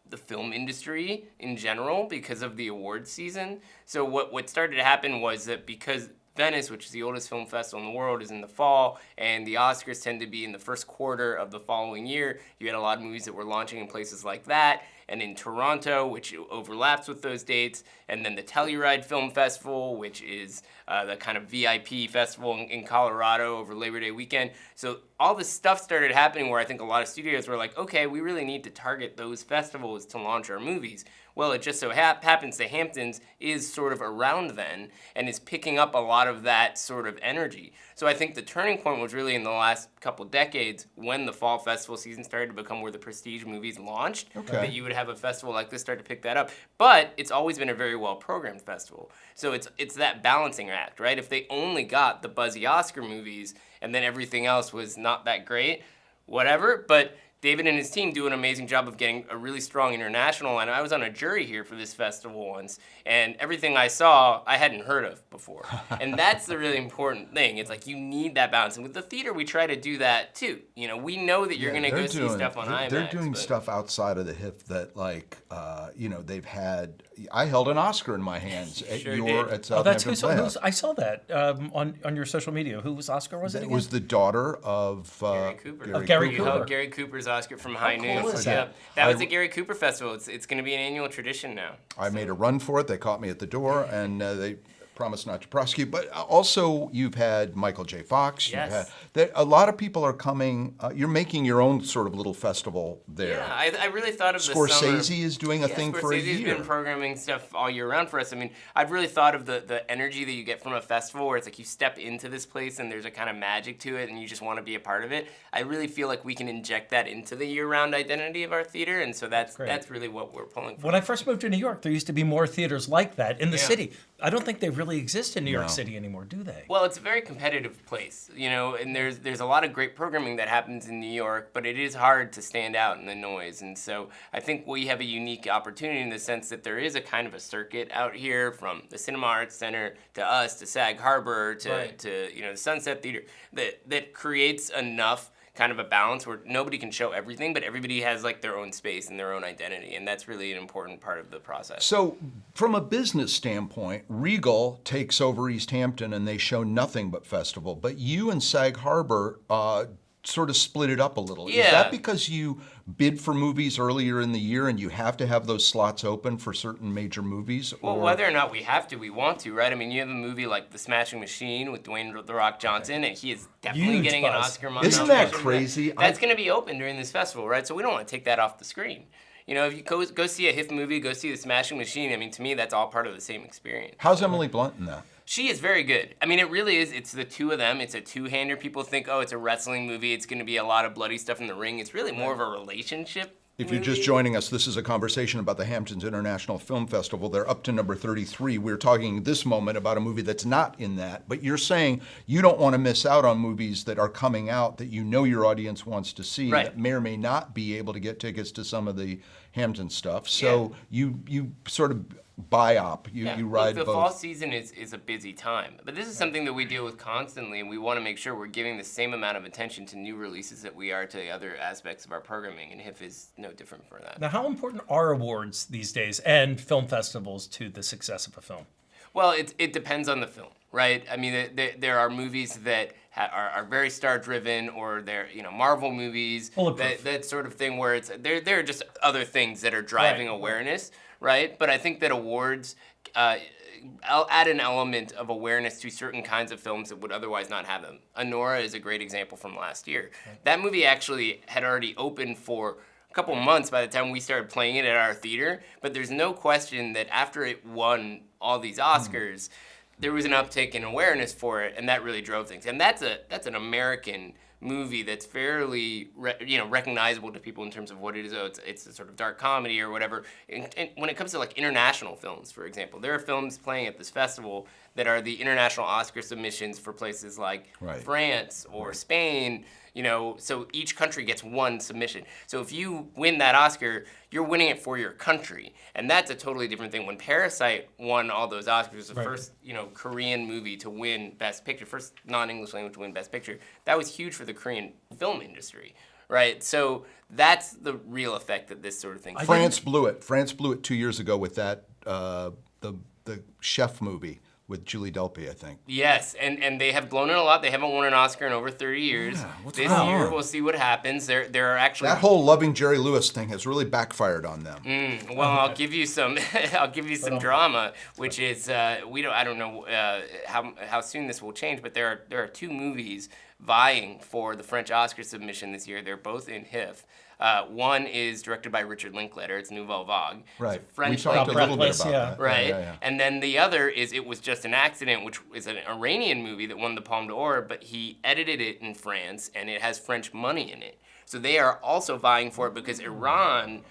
the film industry in general because of the awards season. So what started to happen was that because Venice, which is the oldest film festival in the world, is in the fall, and the Oscars tend to be in the first quarter of the following year. You had a lot of movies that were launching in places like that, and in Toronto, which overlaps with those dates, and then the Telluride Film Festival, which is the kind of VIP festival in Colorado over Labor Day weekend. So all this stuff started happening where I think a lot of studios were like, okay, we really need to target those festivals to launch our movies. Well, it just so happens that Hamptons is sort of around then and is picking up a lot of that sort of energy. So I think the turning point was really in the last couple decades when the fall festival season started to become where the prestige movies launched, that you would have a festival like this start to pick that up. But it's always been a very well-programmed festival. So it's that balancing act, right? If they only got the buzzy Oscar movies and then everything else was not that great, whatever, but David and his team do an amazing job of getting a really strong international line. I was on a jury here for this festival once, and everything I saw, I hadn't heard of before. And that's the really important thing. It's like you need that balance. And with the theater, we try to do that too. We know that you're going to go see stuff on IMAX. They're doing stuff outside of the HIFF that, like, they've had. I held an Oscar in my hands at Sure at did. Southampton That's Playhouse. I saw that on your social media. Who was Oscar? Was it It again? was the daughter of Gary Cooper. Of Gary You Cooper. held Gary Cooper's Oscar from High cool Noon. is that? That was the Gary Cooper Festival. It's going to be an annual tradition now. I made a run for it. They caught me at the door, and they promised not to prosecute. But also, you've had Michael J. Fox. Yes. A lot of people are coming. You're making your own sort of little festival there. Yeah, I really thought of the Scorsese summer. is doing a thing for a Scorsese's year. been programming stuff all year round for us. I mean, I've really thought of the energy that you get from a festival where it's like you step into this place and there's a kind of magic to it and you just want to be a part of it. I really feel like we can inject that into the year-round identity of our theater, and so that's really what we're pulling for. When I first moved to New York, there used to be more theaters like that in the Yeah. city. I don't think they really exist in New York City anymore, do they? Well, it's a very competitive place, and there's a lot of great programming that happens in New York, but it is hard to stand out in the noise. And so I think we have a unique opportunity in the sense that there is a kind of a circuit out here from the Cinema Arts Center to us to Sag Harbor to the Sunset Theater that creates enough kind of a balance where nobody can show everything, but everybody has like their own space and their own identity, and that's really an important part of the process. So, from a business standpoint, Regal takes over East Hampton and they show nothing but festival. But you and Sag Harbor sort of split it up a little. Yeah. Is that because you bid for movies earlier in the year and you have to have those slots open for certain major movies? Well, whether or not we have to, we want to, right? I mean, you have a movie like The Smashing Machine with Dwayne "The Rock" Johnson, and he is definitely Huge getting an buzz. Oscar Isn't that nomination. crazy? That's going to be open during this festival, right? So we don't want to take that off the screen. If you go see a HIFF movie, go see The Smashing Machine, I mean, to me, that's all part of the same experience. How's Emily Blunt in that? She is very good. I mean, it really is. It's the two of them. It's a two-hander. People think, oh, it's a wrestling movie. It's going to be a lot of bloody stuff in the ring. It's really more of a relationship. If you're just joining us, this is a conversation about the Hamptons International Film Festival. They're up to number 33. We're talking this moment about a movie that's not in that, but you're saying you don't want to miss out on movies that are coming out that you know your audience wants to see, Right. that may or may not be able to get tickets to some of the Hampton stuff. So you sort of buy up, you ride Look, the both. fall season is a busy time, but this is something that we deal with constantly, and we want to make sure we're giving the same amount of attention to new releases that we are to the other aspects of our programming, and HIFF is no different for that. Now, how important are awards these days and film festivals to the success of a film? Well, it depends on the film, right? I mean, there are movies that are very star-driven, or they're Marvel movies, that sort of thing, where it's there are just other things that are driving awareness, right? But I think that awards add an element of awareness to certain kinds of films that would otherwise not have them. Anora is a great example from last year. That movie actually had already opened for a couple months by the time we started playing it at our theater, but there's no question that after it won all these Oscars, there was an uptick in awareness for it, and that really drove things. And that's an American movie that's fairly recognizable to people in terms of what it is. Oh, it's a sort of dark comedy or whatever. And when it comes to like international films, for example, there are films playing at this festival that are the international Oscar submissions for places like France or Spain. So each country gets one submission. So if you win that Oscar, you're winning it for your country, and that's a totally different thing. When Parasite won all those Oscars, it was the first Korean movie to win Best Picture, first non-English language to win Best Picture. That was huge for the Korean film industry, right? So that's the real effect that this sort of thing. France blew it. France blew it 2 years ago with that the Chef movie with Julie Delpy, I think. Yes, and they have blown it a lot. They haven't won an Oscar in over 30 years. Yeah, what's this going year, on? we'll see what happens. There are actually That whole loving Jerry Lewis thing has really backfired on them. Well, I'll give you some. I'll give you some drama, which is I don't know how soon this will change, but there are two movies vying for the French Oscar submission this year. They're both in HIFF. One is directed by Richard Linklater. It's Nouvelle Vague. Right. It's a French We talked a little bit Breathless, about yeah. that. Right. Yeah. And then the other is It Was Just an Accident, which is an Iranian movie that won the Palme d'Or, but he edited it in France, and it has French money in it. So they are also vying for it because Iran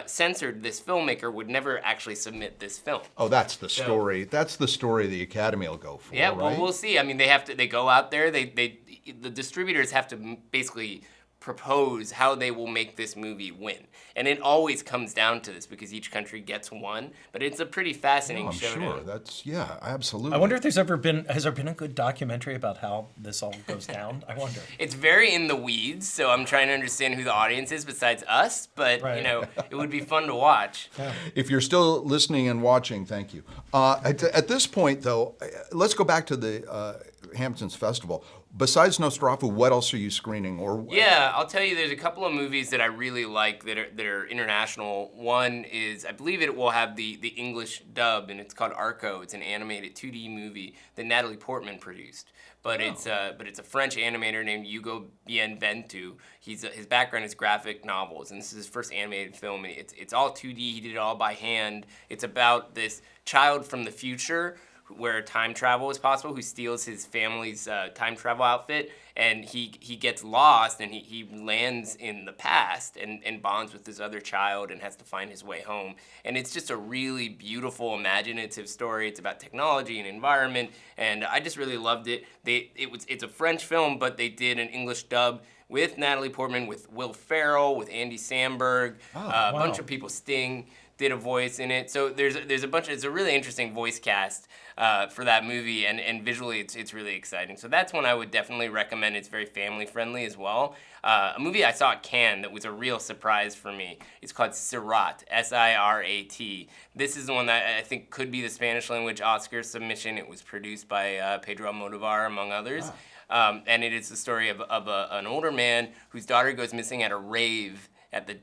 censored this filmmaker, would never actually submit this film. Oh, that's the story. That's the story the Academy will go for, Yeah, right? well, we'll see. I mean, they go out there, the distributors have to basically propose how they will make this movie win. And it always comes down to this because each country gets one, but it's a pretty fascinating I'm show. sure. That's, absolutely. I wonder if has there been a good documentary about how this all goes down? I wonder. It's very in the weeds, so I'm trying to understand who the audience is besides us, but it would be fun to watch. If you're still listening and watching, thank you. At this point, though, let's go back to the Hamptons Festival. Besides Nosferatu, what else are you screening? Yeah, I'll tell you, there's a couple of movies that I really like that are international. One is, I believe it will have the English dub, and it's called Arco. It's an animated 2D movie that Natalie Portman produced. But it's a French animator named Hugo Bienventu. His background is graphic novels, and this is his first animated film. And it's all 2D. He did it all by hand. It's about this child from the future where time travel is possible, who steals his family's time travel outfit, and he gets lost, and he lands in the past and bonds with this other child and has to find his way home. And it's just a really beautiful, imaginative story. It's about technology and environment, and I just really loved it. It's a French film, but they did an English dub with Natalie Portman, with Will Ferrell, with Andy Samberg, a bunch of people. Sting did a voice in it. So there's a bunch. It's a really interesting voice cast for that movie, and visually it's really exciting. So that's one I would definitely recommend. It's very family friendly as well. A movie I saw at Cannes that was a real surprise for me. It's called Sirat, S-I-R-A-T. This is the one that I think could be the Spanish language Oscar submission. It was produced by Pedro Almodovar, among others. And it is the story of an older man whose daughter goes missing at a rave in the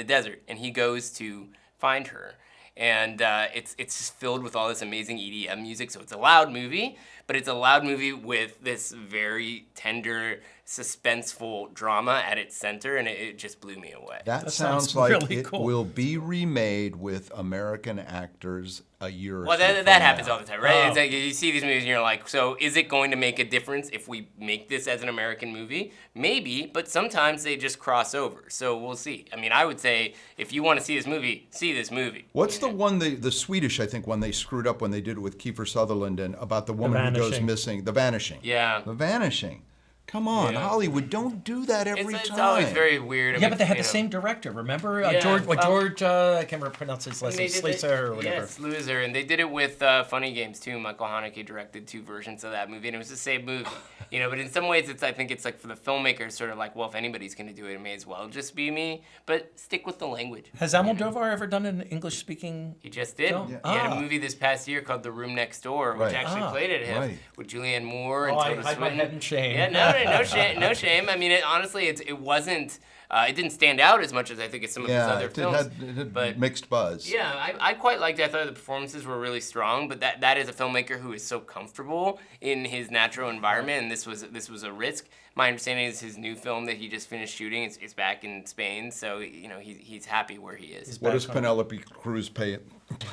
desert, and he goes to find her. And it's just filled with all this amazing EDM music, so it's a loud movie, but it's a loud movie with this very tender, suspenseful drama at its center, and it just blew me away. That sounds sounds like really it cool. will be remade with American actors a year or Well, two that from happens now. all the time, right? Oh. It's like you see these movies and you're like, so is it going to make a difference if we make this as an American movie? Maybe, but sometimes they just cross over. So we'll see. I mean, I would say if you want to see this movie, see this movie. What's the one, the Swedish, I think, one they screwed up when they did it with Kiefer Sutherland and about the woman who goes Vanishing. missing? The Vanishing. Yeah. The Vanishing. Come on, Yeah. Hollywood, don't do that every It's time. always very weird. I Yeah, mean, but they had you the know. same director. Remember Yeah, George? well- George? I can't remember pronounce his last And name. they did Slater or whatever. Yeah, Sluicer, and they did it with Funny Games too. Michael Haneke directed 2 versions of that movie, and it was the same movie. You know, but in some ways, I think it's like for the filmmaker, sort of like, well, if anybody's going to do it, it may as well just be me. But stick with the language. Has Almodovar ever done an English-speaking? He just did. Film? He had Ah. a movie this past year called The Room Next Door, which Right. actually played at HIFF right. with Julianne Moore and Oh, I Tilda hide my Swinton. head in shame. Yeah, no shame, no shame. I mean, honestly, it wasn't. It didn't stand out as much as I think as some of his Yeah, other it films. had but mixed buzz. yeah, I quite liked it. I thought the performances were really strong, but that is a filmmaker who is so comfortable in his natural environment, and this was a risk. My understanding is his new film that he just finished shooting is back in Spain, so you know he's happy where he is. What does Penelope Cruz play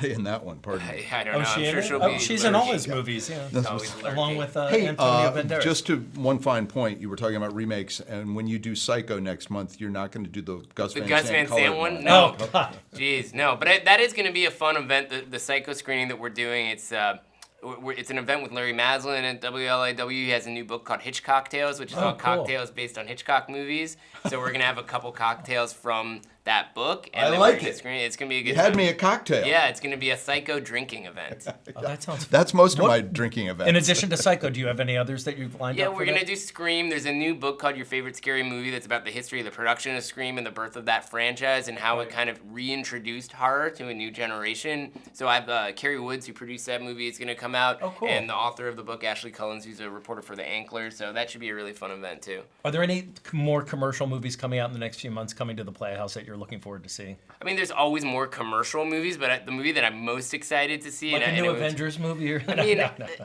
in that one? Pardon me. I don't Oh, know. she I'm in sure it? she'll Oh, be. she's in all lurking. his movies, yeah. She's always Along lurking. with Hey, Antonio Banderas. just to one fine point, you were talking about remakes, and when you do Psycho next month, you're not going to do the Gus The Van Gus Sant Van Sant colored one? Oh, No. God. Jeez, no. But that is going to be a fun event. The Psycho screening that we're doing, it's an event with Larry Maslin at WLAW. He has a new book called Hitchcock Tales, which is all cool. cocktails based on Hitchcock movies. So we're going to have a couple cocktails from that book. And I then like we're gonna it. screen it. It's going to be a good You had time. me a cocktail. Yeah, it's going to be a Psycho drinking event. Oh, that sounds fun. That's most of What- my drinking events. In addition to Psycho, do you have any others that you've lined Yeah, up for we're going to that? do Scream. There's a new book called Your Favorite Scary Movie that's about the history of the production of Scream and the birth of that franchise and how it kind of reintroduced horror to a new generation. So I have Carrie Woods, who produced that movie, is going to come out. Oh, cool. And the author of the book, Ashley Cullens, who's a reporter for The Ankler. So that should be a really fun event, too. Are there any more commercial movies coming out in the next few months coming to the Playhouse that you're looking forward to seeing? I mean, there's always more commercial movies, but the movie that I'm most excited to see... Like a and new it was- Avengers movie? Or... I mean,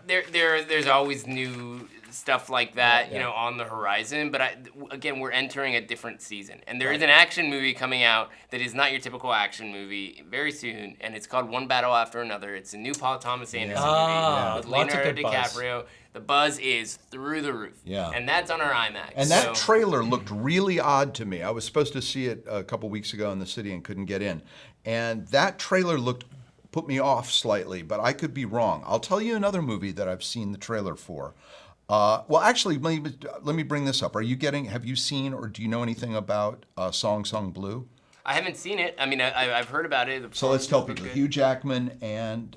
there's always new stuff like that, Yeah. you know, on the horizon. But again, we're entering a different season, and there is an action movie coming out that is not your typical action movie very soon, and it's called One Battle After Another. It's a new Paul Thomas Anderson Ah, movie with lots of Leonardo good buzz. DiCaprio. The buzz is through the roof. Yeah. And that's on our IMAX. And that so- trailer looked really odd to me. I was supposed to see it a couple weeks ago in the city and couldn't get in. And that trailer put me off slightly, but I could be wrong. I'll tell you another movie that I've seen the trailer for. Well, actually, let me bring this up. Have you seen or do you know anything about Song Song Blue? I haven't seen it. I mean, I've heard about it. So let's tell performances people, look Hugh Jackman and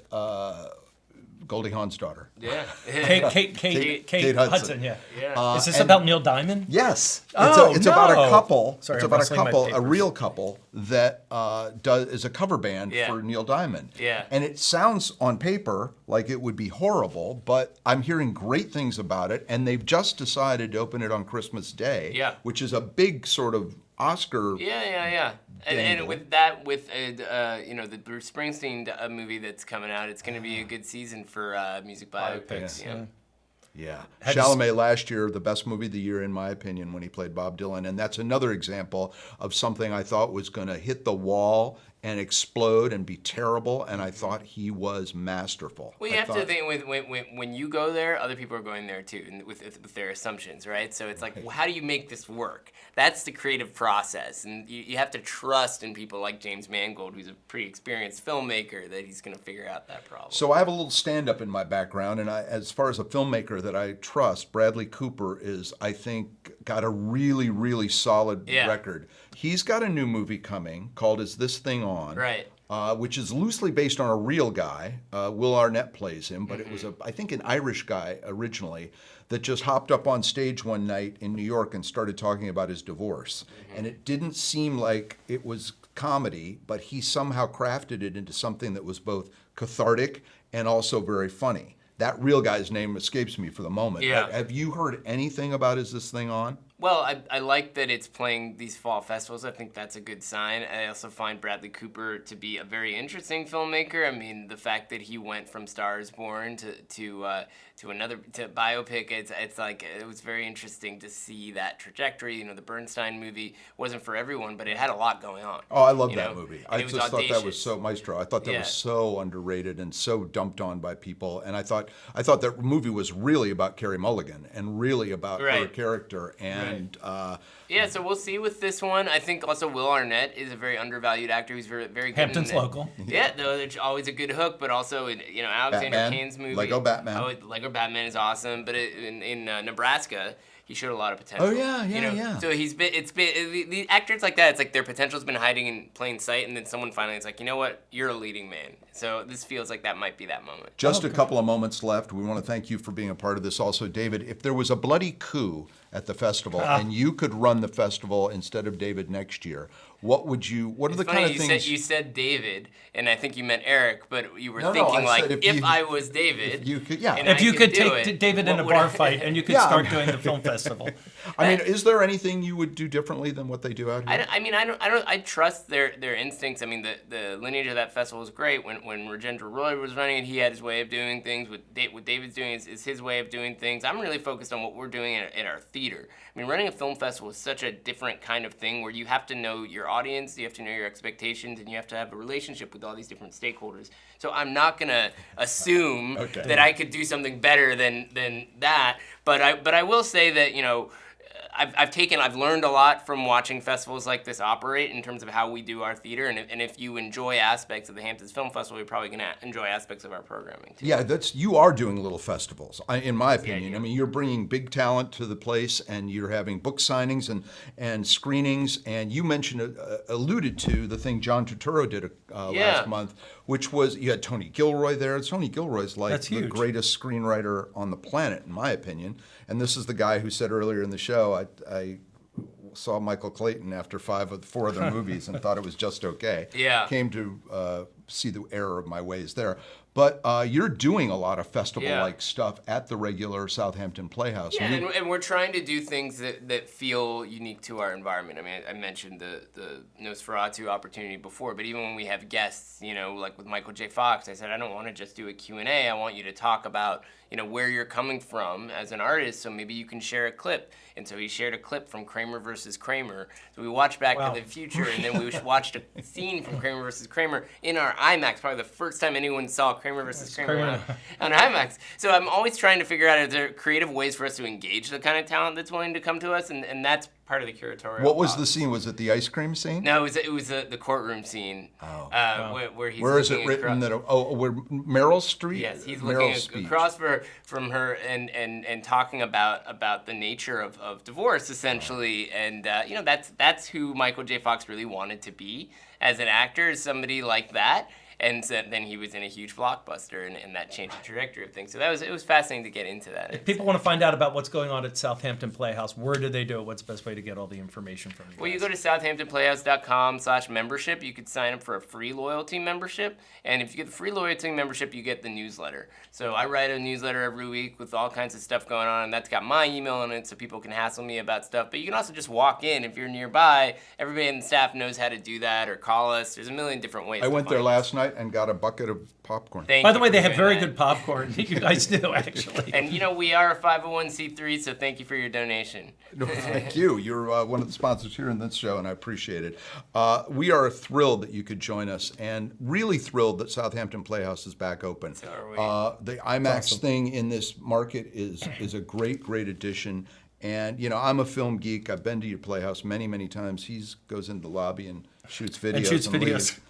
Goldie Hawn's daughter. good. Yeah. Kate Hudson. yeah. Yeah. Is this and- about Neil Diamond? Yes, Oh, it's about a no. couple. Sorry, it's I'm about a rustling my couple, a papers. real couple that is a cover band Yeah. for Neil Diamond. Yeah. And it sounds on paper like it would be horrible, but I'm hearing great things about it, and they've just decided to open it on Christmas Day. Yeah. Which is a big sort of Oscar. Yeah. And Dangle. with that, the Bruce Springsteen movie that's coming out, it's going to be a good season for music biopics. Biopics, You know? Yeah. Had you Chalamet last year, the best movie of the year, in my opinion, when he played Bob Dylan. And that's another example of something I thought was going to hit the wall and explode and be terrible. And I thought he was masterful. Well, you have to think when you go there, other people are going there too, and with their assumptions, right? So it's like, well, how do you make this work? That's the creative process, and you have to trust in people like James Mangold, who's a pretty experienced filmmaker, that he's going to figure out that problem. So I have a little stand-up in my background, and as far as a filmmaker that I trust, Bradley Cooper is, I think, got a really, really solid record. He's got a new movie coming called Is This Thing On? Right. Which is loosely based on a real guy. Will Arnett plays him, but it was, I think, an Irish guy originally that just hopped up on stage one night in New York and started talking about his divorce. And it didn't seem like it was comedy, but he somehow crafted it into something that was both cathartic and also very funny. That real guy's name escapes me for the moment. Yeah. But have you heard anything about Is This Thing On? Well, I like that it's playing these fall festivals. I think that's a good sign. I also find Bradley Cooper to be a very interesting filmmaker. I mean, the fact that he went from Star is Born to biopic, it's like it was very interesting to see that trajectory. You know, the Bernstein movie wasn't for everyone, but it had a lot going on. Oh, I love that movie. And I it was just thought that audacious. was so Maestro. I thought that Yeah. was so underrated and so dumped on by people. And I thought that movie was really about Carey Mulligan and really about her Right. character. And Yeah, so we'll see with this one. I think also Will Arnett is a very undervalued actor. He's very, very good. Hampton's in it. local. Yeah, though it's always a good hook, but also in Alexander Batman, Kane's movie, Lego Batman. Lego Batman is awesome, but in Nebraska, he showed a lot of potential. Oh, yeah, yeah, yeah. So the actors like that. It's like their potential's been hiding in plain sight, and then someone finally is like, you know what, you're a leading man. So this feels like that might be that moment. just a couple of moments left. We want to thank you for being a part of this also. David, if there was a bloody coup at the festival and you could run the festival instead of David next year, what are It's the funny, kind of things... you said David, and I think you meant Eric, but you were No, thinking I like, said if I was David, if you could, yeah. and If I you could do take it, David in what a would bar I- fight and you could Yeah. start doing the film festival. I mean, is there anything you would do differently than what they do out here? I trust their instincts. I mean, the lineage of that festival is great. When Rajendra Roy was running it, he had his way of doing things. What David's doing is his way of doing things. I'm really focused on what we're doing in our theater. I mean, running a film festival is such a different kind of thing where you have to know your audience, you have to know your expectations, and you have to have a relationship with all these different stakeholders. So I'm not gonna assume that I could do something better than that. But I will say that, you know, I've learned a lot from watching festivals like this operate in terms of how we do our theater, and if you enjoy aspects of the Hamptons Film Festival, you're probably gonna enjoy aspects of our programming too. Yeah, you are doing little festivals, in my opinion. idea. I mean, you're bringing big talent to the place, and you're having book signings and screenings. And you alluded to the thing John Turturro did last month, which was you had Tony Gilroy there. Tony Gilroy's like That's the huge. greatest screenwriter on the planet, in my opinion. And this is the guy who said earlier in the show, I saw Michael Clayton after 4 of their movies and thought it was just okay. Yeah. Came to see the error of my ways there. But you're doing a lot of festival-like stuff at the regular Southampton Playhouse. Yeah, and we're trying to do things that feel unique to our environment. I mean, I mentioned the Nosferatu opportunity before, but even when we have guests, you know, like with Michael J. Fox, I said, I don't want to just do a Q&A. I want you to talk about, you know, where you're coming from as an artist, so maybe you can share a clip. And so he shared a clip from Kramer versus Kramer. So we watched Back to the Future, and then we watched a scene from Kramer versus Kramer in our IMAX, probably the first time anyone saw Kramer versus Kramer on IMAX. So I'm always trying to figure out if there are creative ways for us to engage the kind of talent that's willing to come to us, and that's part of the curatorial. What was the scene? Was it the ice cream scene? No, it was the courtroom scene. Where he's Where is it looking written across- where Meryl Streep? Yes, he's Meryl's looking speech. across from her and talking about the nature of divorce essentially, and you know that's who Michael J. Fox really wanted to be as an actor, is somebody like that. And so then he was in a huge blockbuster, and that changed the trajectory of things. So it was fascinating to get into that. If people want to find out about what's going on at Southampton Playhouse, where do they do it? What's the best way to get all the information from you? Well, you go to southamptonplayhouse.com/membership. You could sign up for a free loyalty membership. And if you get the free loyalty membership, you get the newsletter. So I write a newsletter every week with all kinds of stuff going on, and that's got my email in it so people can hassle me about stuff. But you can also just walk in if you're nearby. Everybody in the staff knows how to do that, or call us. There's a million different ways. I went there find last night and got a bucket of popcorn. Thank By the you way, for they have doing very that. good popcorn. You guys do, actually. And you know, we are a 501c3, so thank you for your donation. No, thank you. You're one of the sponsors here in this show, and I appreciate it. We are thrilled that you could join us, and really thrilled that Southampton Playhouse is back open. So are we. The IMAX thing in this market is a great addition. And you know, I'm a film geek. I've been to your Playhouse many, many times. He goes into the lobby and shoots videos. videos. Leaves,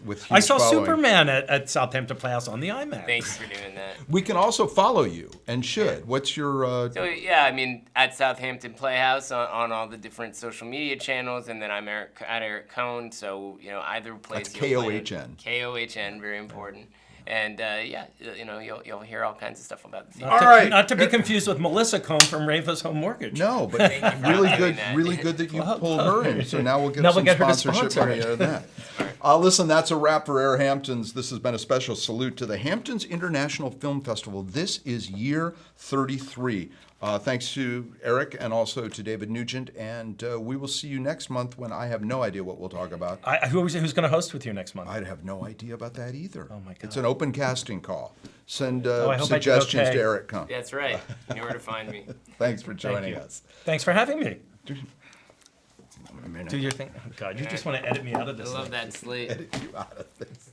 with I huge saw following. Superman at Southampton Playhouse on the IMAX. Thanks for doing that. We can also follow you, and should. What's your? So yeah, I mean, at Southampton Playhouse on all the different social media channels, and then I'm Eric Cohn. So you know, either place. That's you'll land. KOHN. KOHN, very important. And yeah, you know, you'll hear all kinds of stuff about the theater. All right. Not to be confused with Melissa Cohn from Rafa's Home Mortgage. No, but you for really doing good, that. really good that you pulled her in. So now we'll get Now some we'll get her to sponsorship sponsor money it. out of that. Listen, that's a wrap for AirHamptons. This has been a special salute to the Hamptons International Film Festival. This is year 33. Thanks to Eric and also to David Nugent. And we will see you next month when I have no idea what we'll talk about. Who's going to host with you next month? I have no idea about that either. Oh, my God. It's an open casting call. Send I hope suggestions I did okay. to Eric. Come. That's right. You know where to find me. Thanks for joining you. us. Thanks for having me. A minute. Do your thing. Oh, God, you just want to edit me out of this. I love thing. that slate. Edit you out of this.